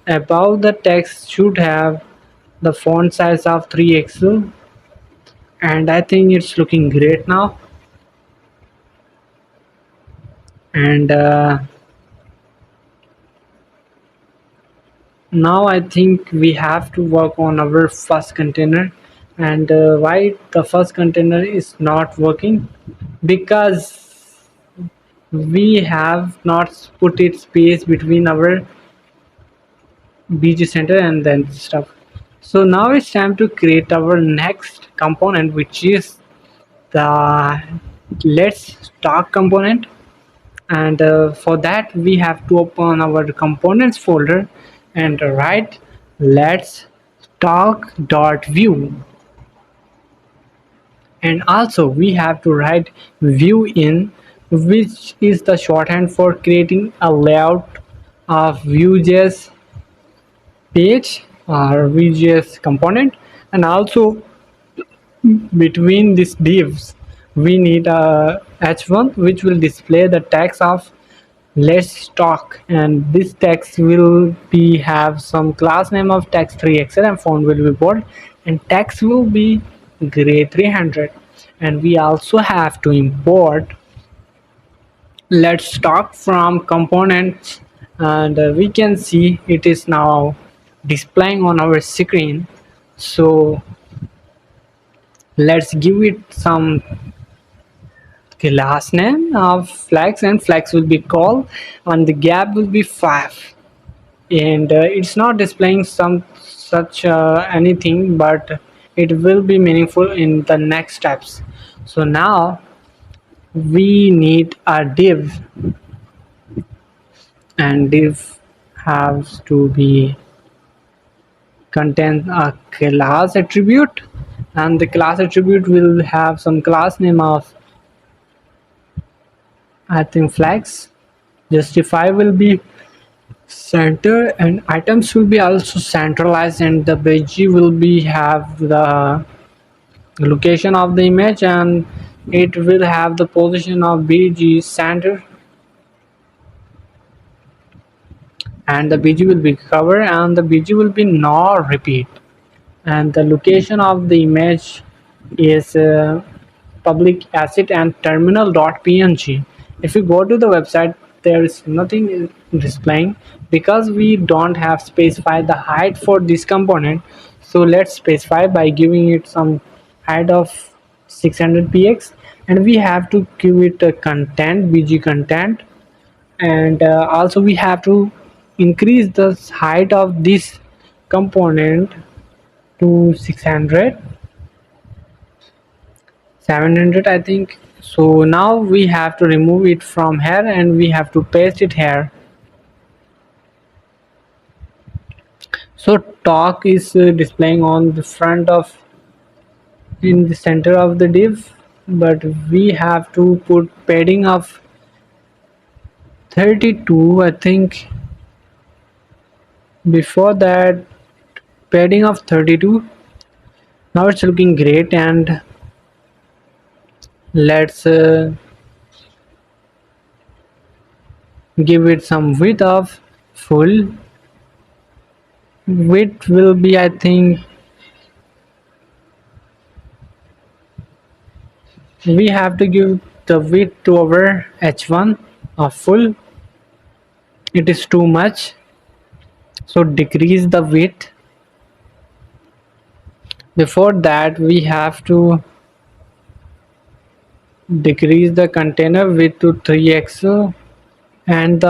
above the text should have the font size of 3 XL, and I think it's looking great now. And now I think we have to work on our first container. And why the first container is not working? Because we have not put it space between our BG center and then stuff. So now it's time to create our next component, which is the let's talk component. And for that we have to open our components folder and write let's talk.view, and also we have to write view in, which is the shorthand for creating a layout of Vue.js page or Vue.js component. And also between these divs we need a h1 which will display the text of let's talk, and this text will be have some class name of text3xl, and font will be bold, and text will be gray 300. And we also have to import let's talk from components, and we can see it is now displaying on our screen. So let's give it some class name of flex, and flex will be called, and the gap will be 5, and it's not displaying some such anything, but it will be meaningful in the next steps. So now we need a div, and div has to be contain a class attribute, and the class attribute will have some class name of I think flex. Justify will be center, and items will be also centralized, and the bg will be have the location of the image, and it will have the position of bg center, and the bg will be cover, and the bg will be no repeat, and the location of the image is public asset and terminal.png. If you go to the website, there is nothing displaying because we don't have specified the height for this component. So let's specify by giving it some height of 600 px, and we have to give it a content bg content, and also we have to increase the height of this component to 600 700 I think. So now we have to remove it from here and we have to paste it here. So talk is displaying on the front of in the center of the div, but we have to put padding of 32 I think. Before that, padding of 32. Now it's looking great, and let's give it some width of full. Width will be I think We have to give the width to our h1 a full. It is too much, so decrease the width. Before that we have to decrease the container width to 3x, and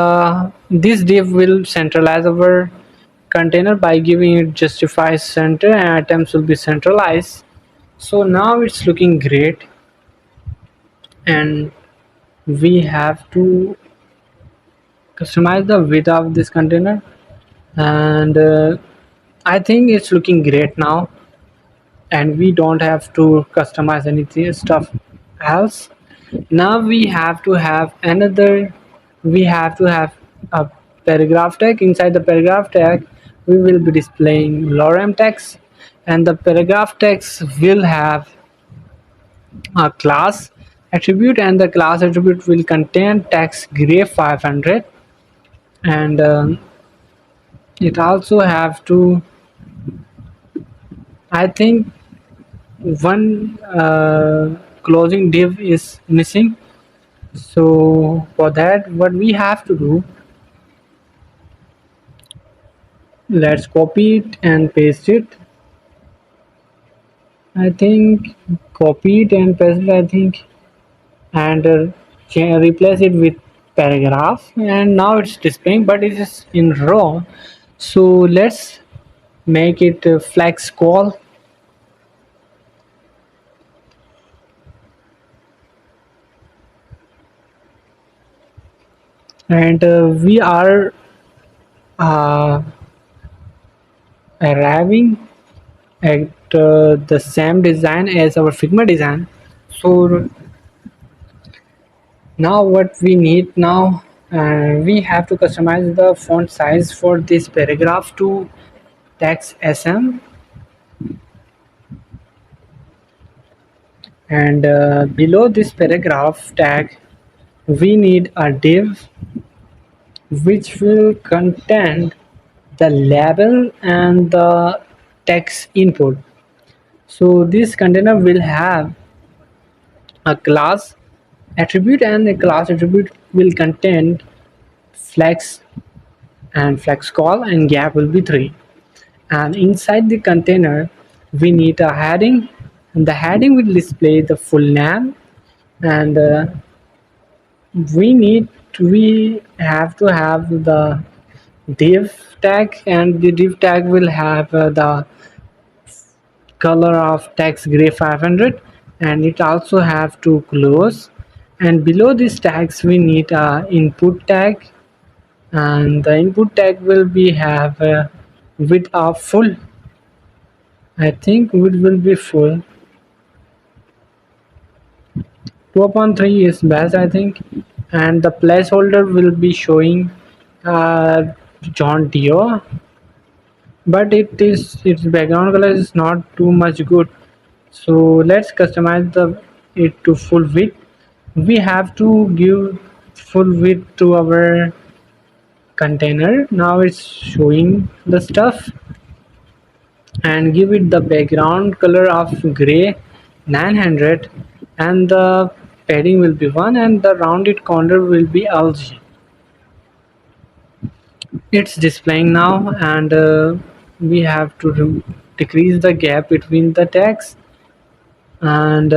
this div will centralize our container by giving it justifies center, and items will be centralized. So now it's looking great, and we have to customize the width of this container, and I think it's looking great now, and we don't have to customize anything stuff else. Now we have to have another, we have to have a paragraph tag. Inside the paragraph tag we will be displaying lorem text, and the paragraph text will have a class attribute, and the class attribute will contain text gray 500, and it also have to, I think one closing div is missing. So for that what we have to do, let's copy it and paste it. I think copy it and paste it, I think, and replace it with paragraph, and now it's displaying but it is in row. So let's make it flex call, and we are uh, arriving at the same design as our Figma design. So now what we need now, we have to customize the font size for this paragraph to text SM, and below this paragraph tag we need a div which will contain the label and the text input. So this container will have a class attribute, and the class attribute will contain flex and flex call, and gap will be 3. And inside the container we need a heading, and the heading will display the full name, and we have to have the div tag, and the div tag will have the color of text gray 500, and it also have to close. And below these tags we need a input tag, and the input tag will be have width of full. I think width will be full. 2.3 is best, I think, and the placeholder will be showing uh, John Deere, but its background color is not too much good. So let's customize it to full width. We have to give full width to our container. Now it's showing the stuff, and give it the background color of gray 900, and the padding will be 1, and the rounded corner will be algae. It's displaying now, and we have to decrease the gap between the tags, and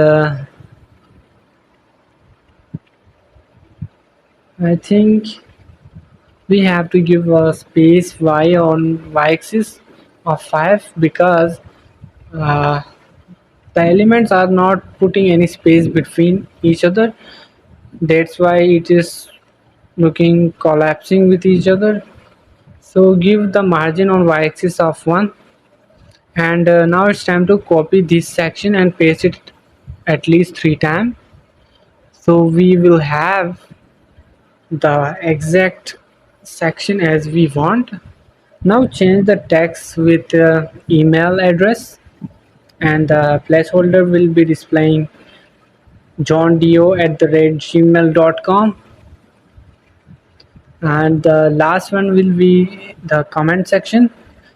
I think we have to give a space y on y-axis of 5, because uh, the elements are not putting any space between each other. That's why it is looking collapsing with each other. So give the margin on y-axis of 1, and now it's time to copy this section and paste it at least 3 times, so we will have the exact section as we want. Now change the text with email address, and the placeholder will be displaying johndio@gmail.com, and the last one will be the comment section.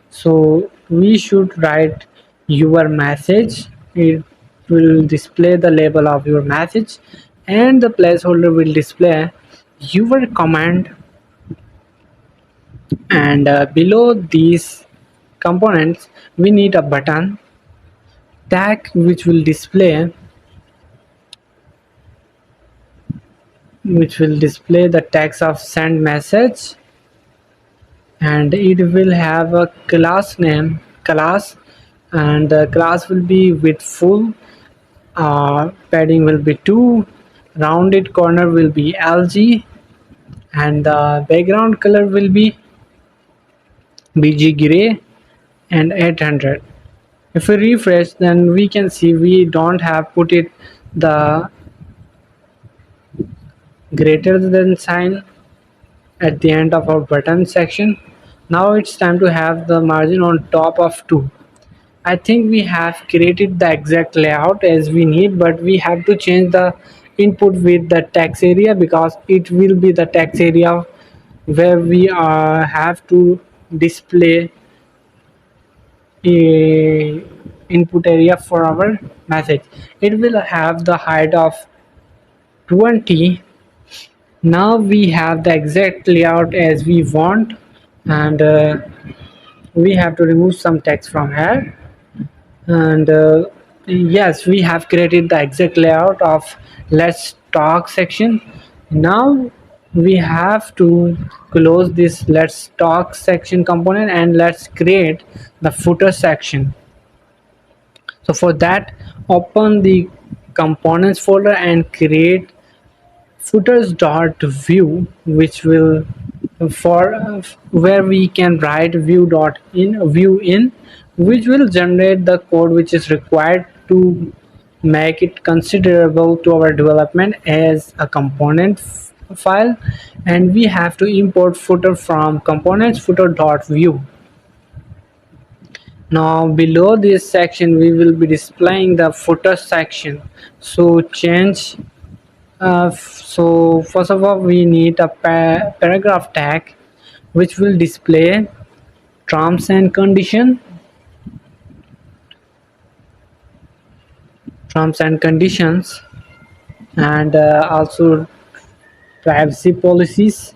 So we should write your message will display the label of your message, and the placeholder will display your command. And below these components we need a button tag which will display the text of send message, and it will have a class, and the class will be with full padding will be 2, rounded corner will be LG, and the background color will be BG gray and 800. If we refresh, then we can see we don't have put it the greater than sign at the end of our button section. Now it's time to have the margin on top of 2. I think we have created the exact layout as we need, but we have to change the input with the text area, because it will be the text area where we have to display a input area for our message. It will have the height of 20. Now we have the exact layout as we want, and we have to remove some text from here. And yes, we have created the exact layout of let's talk section. Now we have to close this let's talk section component, and let's create the footer section. So for that, open the components folder and create footers.view, which will for where we can write view in, which will generate the code which is required to make it considerable to our development as a component file. And we have to import footer from components footer.view. Now below this section we will be displaying the footer section. So so first of all we need a paragraph tag which will display terms and conditions, and also privacy policies.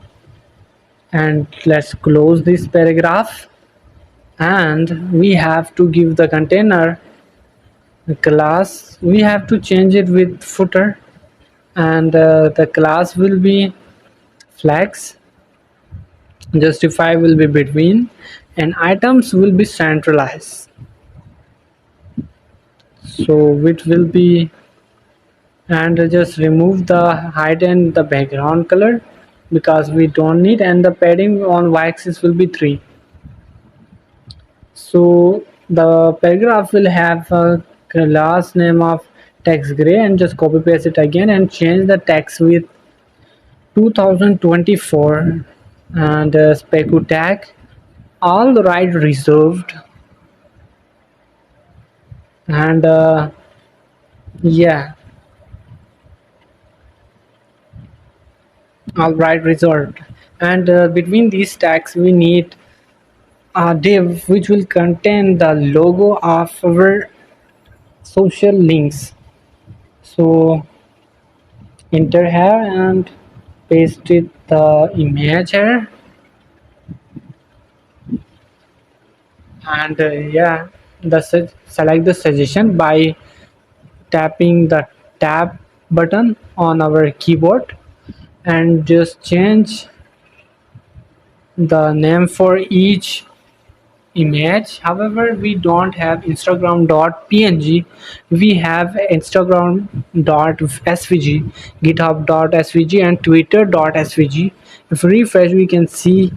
And let's close this paragraph, and we have to give the container class. We have to change it with footer, and the class will be flex, justify will be between, and items will be centralized. So it will be, and just remove the height and the background color because we don't need, and the padding on y-axis will be 3. So the paragraph will have a class name of text gray, and just copy paste it again and change the text with 2024, and Spaqoo tag all right reserved, and yeah, all right reserved. And between these tags we need a div which will contain the logo of our social links. So enter here and paste it the image here, and yeah, select the suggestion by tapping the tab button on our keyboard, and just change the name for each image. However, we don't have instagram.png, we have instagram.svg, github.svg, and twitter.svg. If we refresh, we can see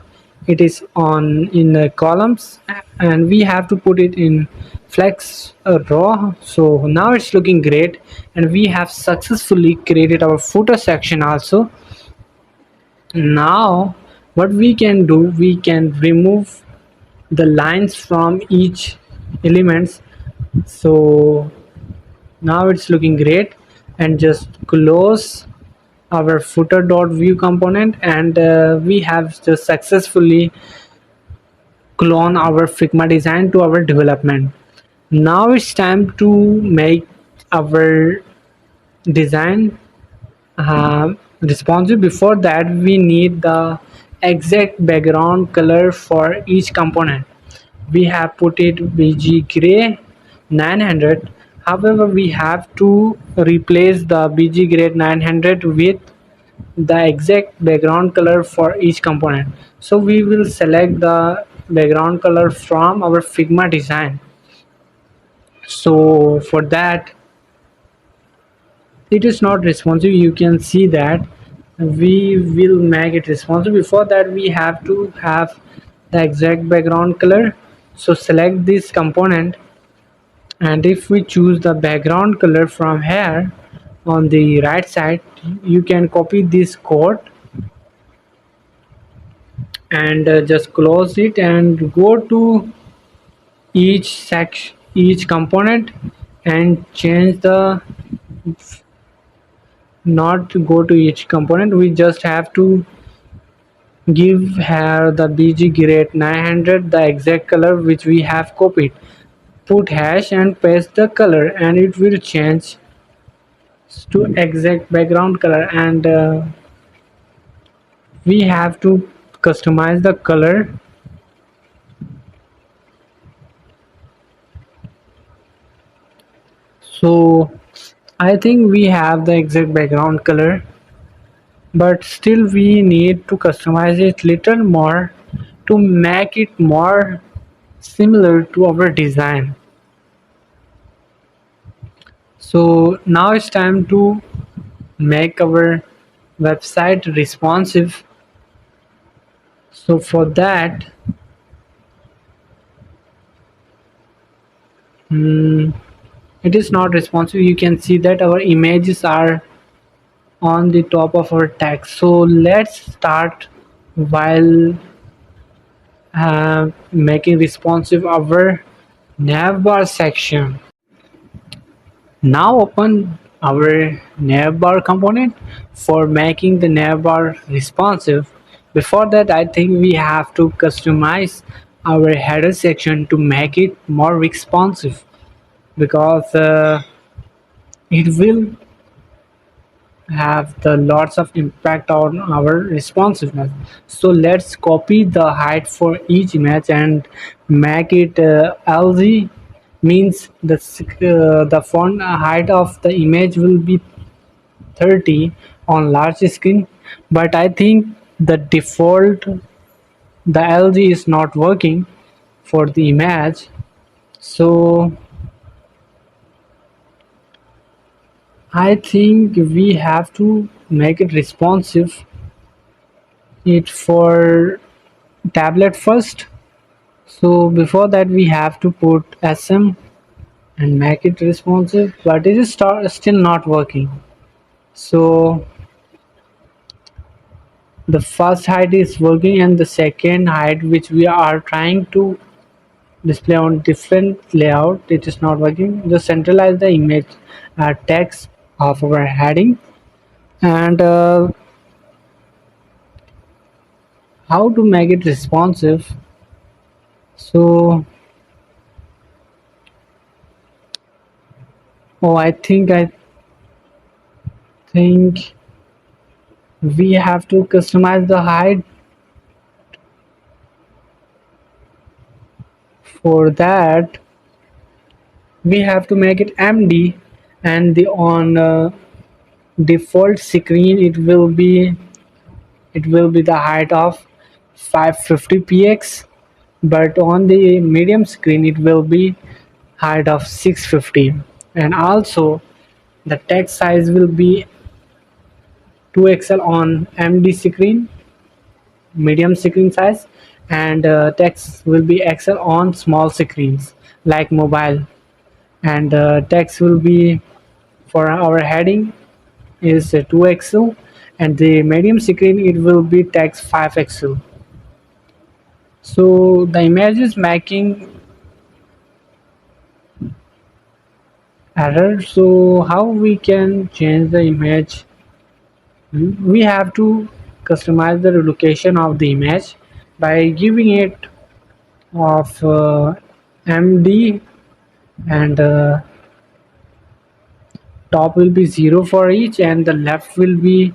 it is on in the columns, and we have to put it in flex raw. So now it's looking great, and we have successfully created our footer section also. Now what we can do, we can remove the lines from each elements. So now it's looking great, and just close our footer.view component, and we have just successfully clone our Figma design to our development. Now it's time to make our design responsive. Before that, we need the exact background color for each component. We have put it bg gray 900. However, we have to replace the bg gray 900 with the exact background color for each component. So we will select the background color from our Figma design. So for that, it is not responsive. You can see that we will make it responsive. Before that, we have to have the exact background color. So select this component, and if we choose the background color from here on the right side, you can copy this code and just close it and go to each component and change the, not go to each component, we just have to give her the bg grade 900 the exact color which we have copied. Put hash and paste the color and it will change to exact background color. And we have to customize the color. So I think we have the exact background color, but still we need to customize it little more to make it more similar to our design. So now it's time to make our website responsive. So for that, it is not responsive. You can see that our images are on the top of our text. So let's start while making responsive our navbar section. Now open our navbar component for making the navbar responsive. Before that, I think we have to customize our header section to make it more responsive, because it will have the lots of impact on our responsiveness. So let's copy the height for each image and make it LG, means the font height of the image will be 30 on large screen. But I think the default, the LG is not working for the image. So I think we have to make it responsive it for tablet first. So before that, we have to put SM and make it responsive, but it is still not working. So the first height is working and the second height which we are trying to display on different layout, it is not working. Just centralize the image text of our heading. And how to make it responsive? So I think we have to customize the height. For that, we have to make it MD, and the on default screen it will be the height of 550 px, but on the medium screen it will be height of 650. And also the text size will be 2xl on MD screen, medium screen size, and text will be XL on small screens like mobile. And text will be, for our heading, is 2xl, and the medium screen it will be text 5xl. So the image is making error. So how we can change the image? We have to customize the location of the image by giving it of MD, and top will be 0 for each and the left will be,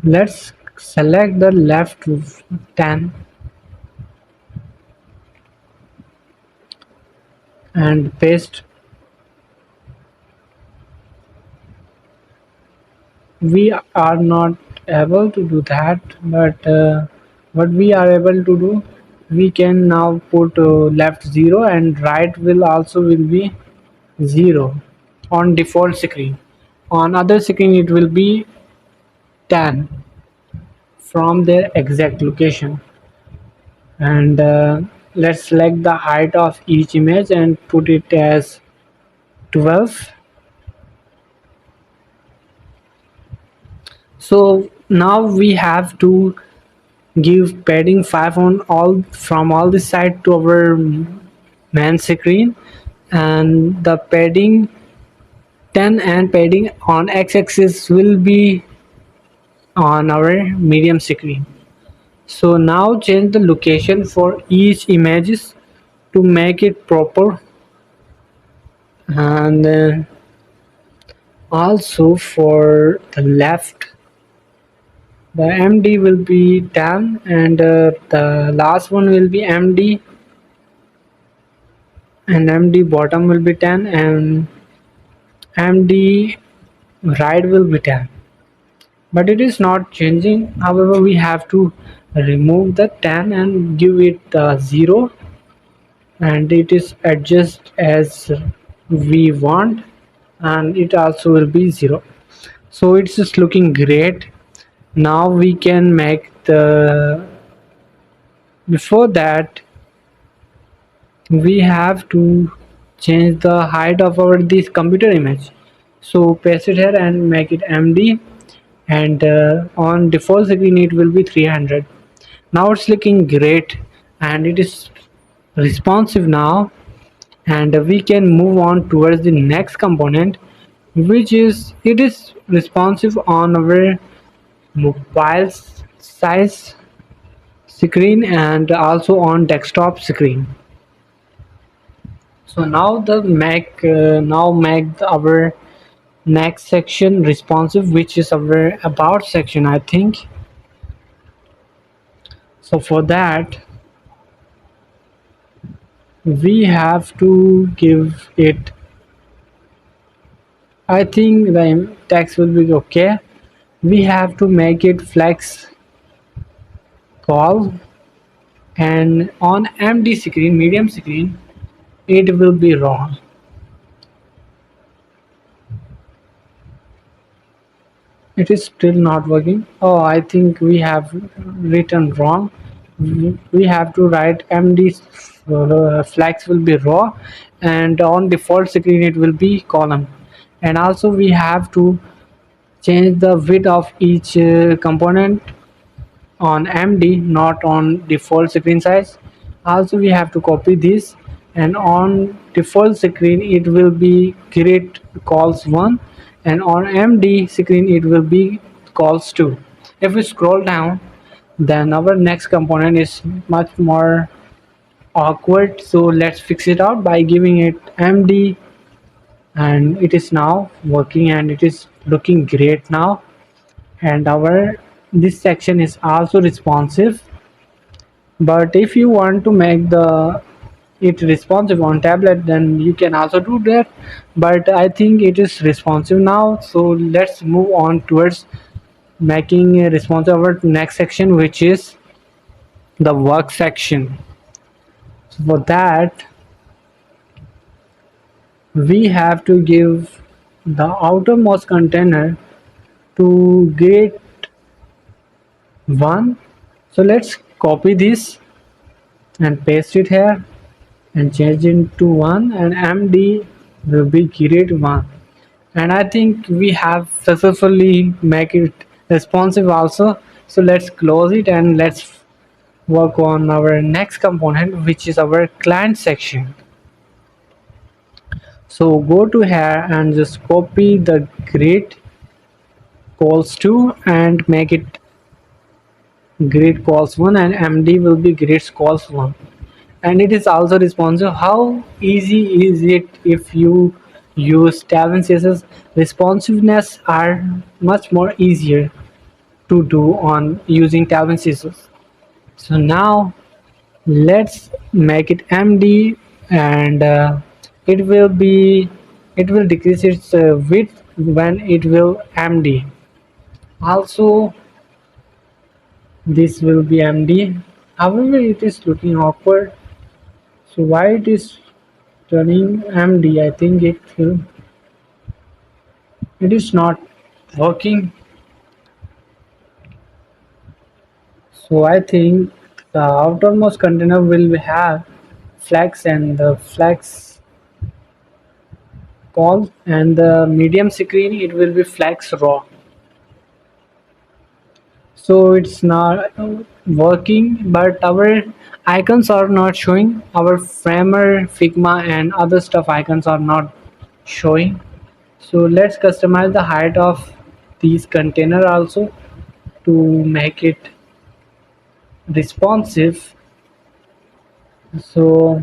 let's select the left 10 and paste. We are not able to do that, but what we are able to do, we can now put left 0 and right will also will be 0 on default screen. On other screen it will be 10 from their exact location. And let's select the height of each image and put it as 12. So now we have to give padding 5 on all from all the side to our main screen, and the padding 10 and padding on x-axis will be on our medium screen. So now change the location for each images to make it proper, and also for the left the MD will be 10 and the last one will be MD, and MD bottom will be 10 and MD right will be 10. But it is not changing. However, we have to remove the 10 and give it 0, and it is adjust as we want, and it also will be 0. So it's just looking great. Now we can make the, before that we have to change the height of our this computer image. So paste it here and make it MD, and on default screen it will be 300. Now it's looking great and it is responsive now, and we can move on towards the next component, which is it is responsive on our mobile size screen and also on desktop screen. So now the make our next section responsive, which is our about section, I think. So for that we have to give it, I think the text will be okay. We have to make it flex call, and on MD screen, medium screen, it will be wrong. It is still not working. Oh, I think we have written wrong. We have to write MD flex will be raw, and on default screen it will be column. And also we have to change the width of each component on MD, not on default screen size. Also we have to copy this, and on default screen it will be create calls 1, and on MD screen it will be calls 2. If we scroll down, then our next component is much more awkward, so let's fix it out by giving it MD, and it is now working and it is looking great now. And our this section is also responsive, but if you want to make the it responsive on tablet, then you can also do that, but I think it is responsive now. So let's move on towards making a responsive our next section, which is the work section. So for that we have to give the outermost container to grid 1. So let's copy this and paste it here and change it to 1, and MD will be grid 1. And I think we have successfully make it responsive also. So let's close it and let's work on our next component, which is our client section. So go to here and just copy the grid calls 2 and make it grid calls 1, and MD will be grid calls 1, and it is also responsive. How easy is it if you use Tailwind CSS, responsiveness are much more easier to do on using Tailwind CSS. So now let's make it MD, and it will be it will decrease its width when it will MD. Also, this will be MD. However, it is looking awkward. So why it is turning MD? I think it is not working. So I think the outermost container will have flags, and the flags call, and the medium screen it will be flags raw. So it's not working, but our icons are not showing. Our Framer, Figma and other stuff icons are not showing. So let's customize the height of these container also to make it responsive. So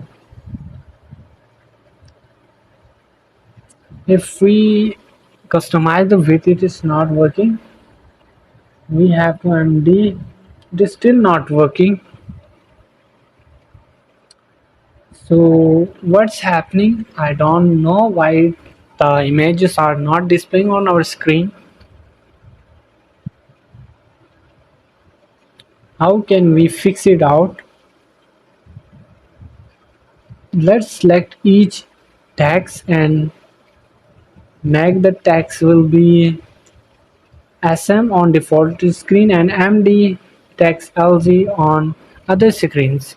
if we customize the width, it is not working. We have to MD. It is still not working. So what's happening? I don't know why the images are not displaying on our screen. How can we fix it out? Let's select each text and make the text will be SM on default screen and MD text LG on other screens.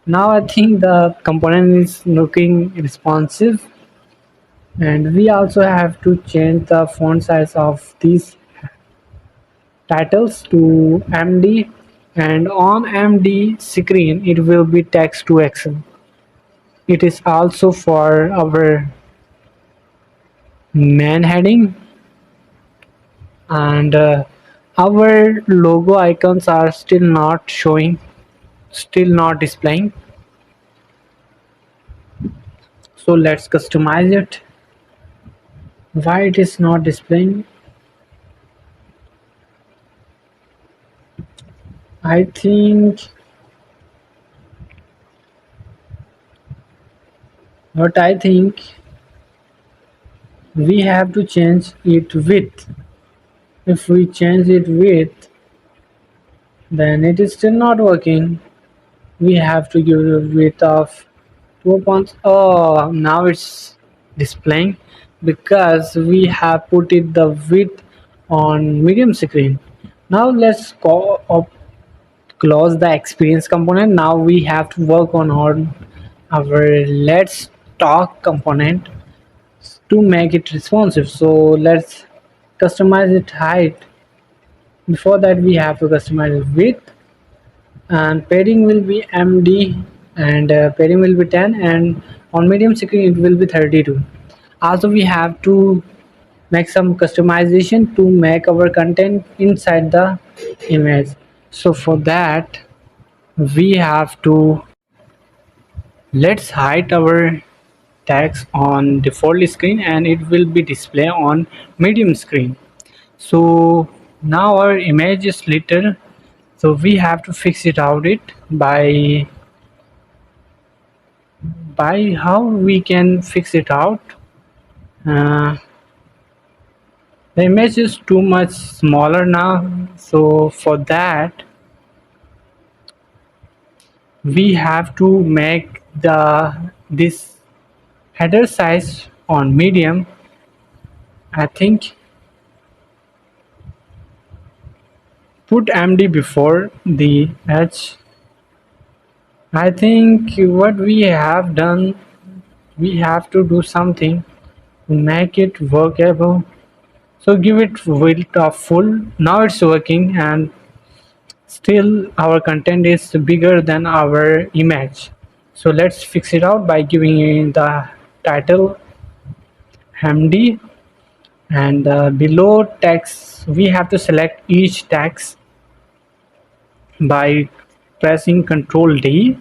Now I think the component is looking responsive, and we also have to change the font size of these titles to MD, and on MD screen it will be text to Excel. It is also for our main heading, and our logo icons are still not showing, still not displaying. So let's customize it. Why it is not displaying? I think what I think we have to change it width. If we change it width, then it is still not working. We have to give it a width of 2 points. Oh, now it's displaying because we have put it the width on medium screen. Now let's close the experience component. Now we have to work on our let's talk component to make it responsive. So let's customize it height. Before that we have to customize it width, and padding will be MD, and padding will be 10, and on medium screen it will be 32. Also we have to make some customization to make our content inside the image. So for that we have to let's hide our text on default screen and it will be displayed on medium screen. So now our image is little, so we have to fix it out it by how we can fix it out. uh, the image is too much smaller now, so for that we have to make this header size on medium. I think put MD before the H. I think what we have done, we have to do something to make it workable. So give it width of full. Now it's working, and still our content is bigger than our image. So let's fix it out by giving the title MD, and below text we have to select each text by pressing Ctrl D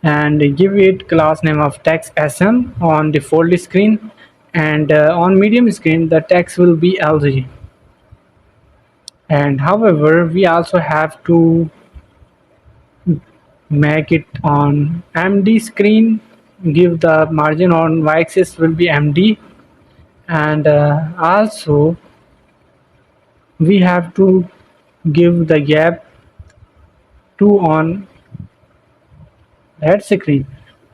and give it class name of text SM on default screen, and on medium screen the text will be LG. And however, we also have to make it on MD screen, give the margin on y-axis will be MD, and also we have to give the gap to on that screen.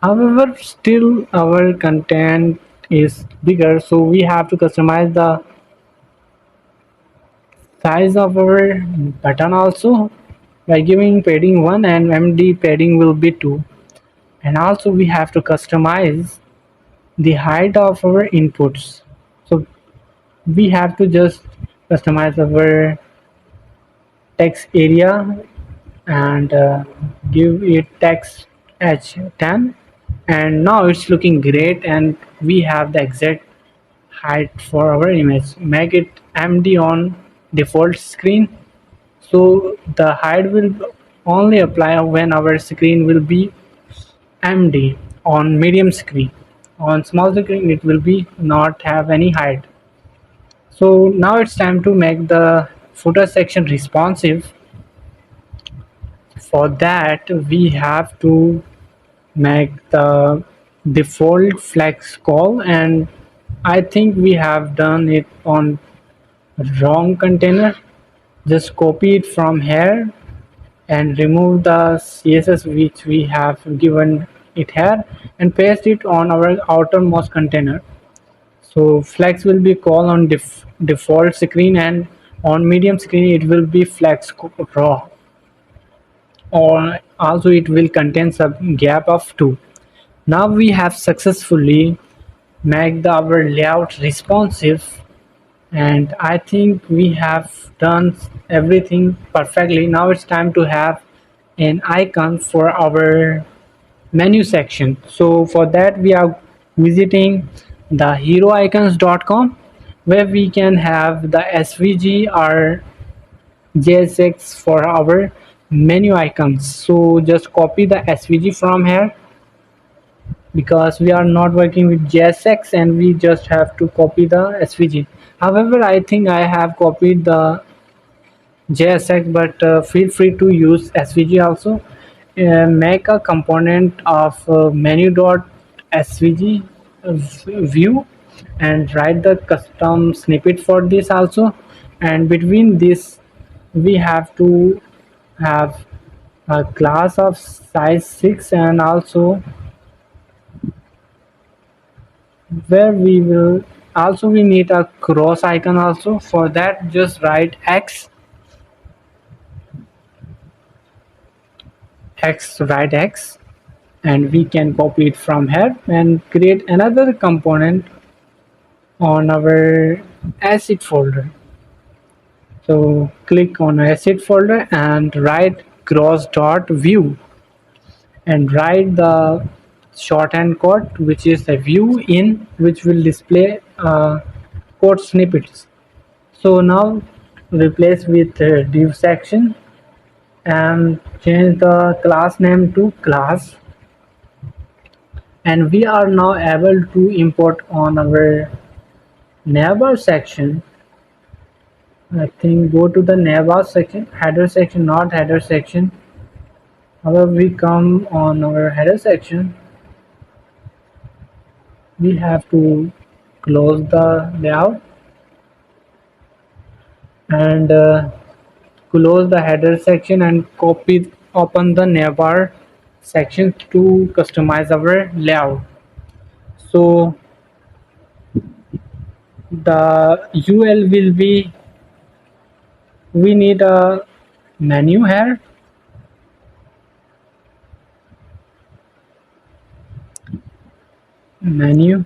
However, still our content is bigger, so we have to customize the size of our button also by giving padding 1 and MD padding will be 2. And also we have to customize the height of our inputs. So we have to just customize our text area and give it text h10, and now it's looking great and we have the exact height for our image. Make it MD on default screen, so the height will only apply when our screen will be MD on medium screen. On small screen it will be not have any height. So now it's time to make the footer section responsive. For that we have to make the default flex call, and I think we have done it on wrong container. Just copy it from here and remove the CSS which we have given it here and paste it on our outermost container. So flex will be called on default screen, and on medium screen it will be flex raw, or also it will contain some gap of 2. Now we have successfully made our layout responsive, and I think we have done everything perfectly. Now it's time to have an icon for our menu section. So for that we are visiting the heroicons.com, where we can have the SVG or JSX for our menu icons. So just copy the SVG from here, because we are not working with JSX and we just have to copy the SVG. However, I think I have copied the JSX, but feel free to use SVG also. Make a component of menu.svg view and write the custom snippet for this also. And between this we have to have a class of size 6, and also where we will also we need a cross icon also. For that just write x write x, and we can copy it from here and create another component on our asset folder. So click on asset folder and write cross dot view and write the shorthand code which is a view in, which will display code snippets. So now replace with div section and change the class name to class, and we are now able to import on our Navbar section. I think go to the Navbar section, header section, not header section. However, we come on our header section, we have to close the layout and close the header section and open the Navbar section to customize our layout. So the UL will be, we need a menu here, menu,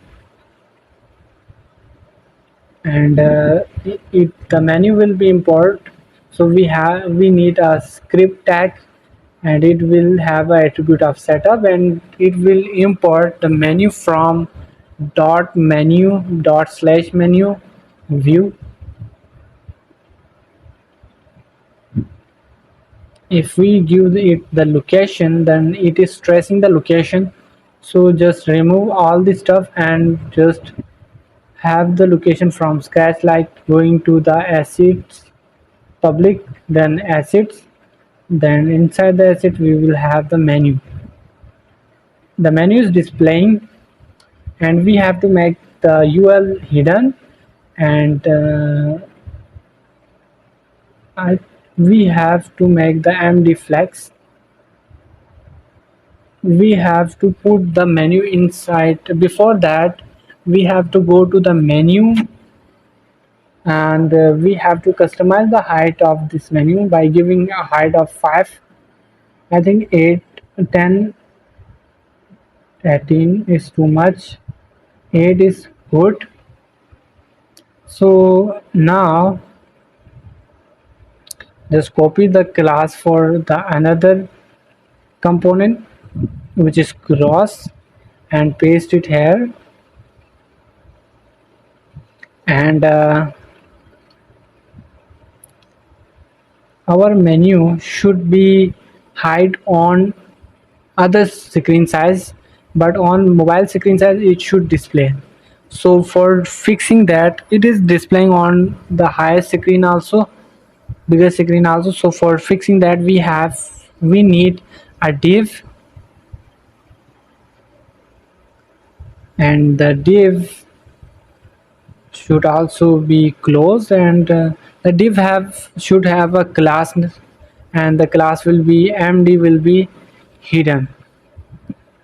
and the menu will be import. So we need a script tag, and it will have an attribute of setup, and it will import the menu from dot menu dot slash menu view. If we give it the location, then it is tracing the location. So just remove all the stuff and just have the location from scratch, like going to the assets public, then assets, then inside the asset we will have the menu. The menu is displaying, and we have to make the UL hidden, and I, we have to make the MD flex. We have to put the menu inside. Before that, we have to go to the menu, and we have to customize the height of this menu by giving a height of 5. I think 8, 10, 18 is too much. 8 is good. So now just copy the class for the another component, which is cross, and paste it here, and our menu should be hide on other screen size, but on mobile screen size it should display. So for fixing that, it is displaying on the highest screen also, bigger screen also. So for fixing that, we need a div, and the div should also be closed, and the div should have a class, and the class will be md will be hidden.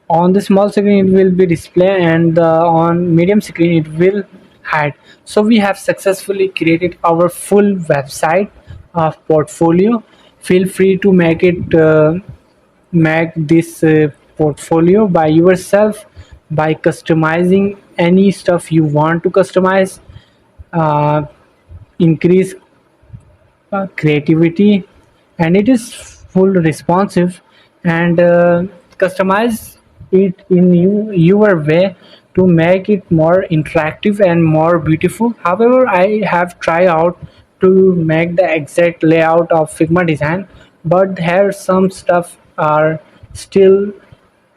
On the small screen it will be display, and on medium screen it will hide. So we have successfully created our full website of portfolio. Feel free to make this portfolio by yourself by customizing any stuff you want to customize. uh, Increase creativity, and it is full responsive, and customize it in your way to make it more interactive and more beautiful. However, I have tried out to make the exact layout of Figma design, but here some stuff are still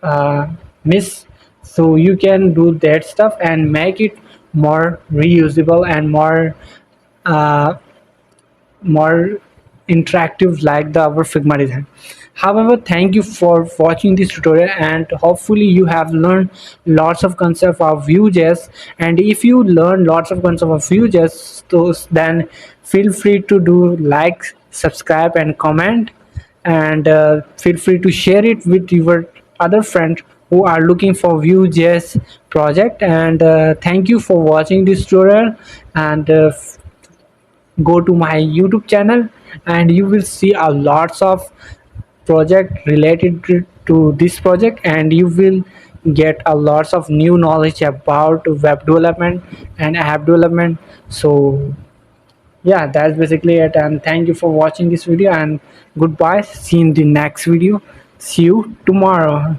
uh, miss. So you can do that stuff and make it more reusable and uh, more interactive like the our Figma design. However, thank you for watching this tutorial, and hopefully you have learned lots of concepts of Vue.js. And if you learn lots of concepts of Vue.js, then feel free to do like, subscribe, and comment, and feel free to share it with your other friends who are looking for Vue.js project. And thank you for watching this tutorial, and go to my YouTube channel, and you will see a lots of project related to this project, and you will get a lots of new knowledge about web development and app development. So yeah, that's basically it, and thank you for watching this video, and goodbye, see you in the next video, see you tomorrow.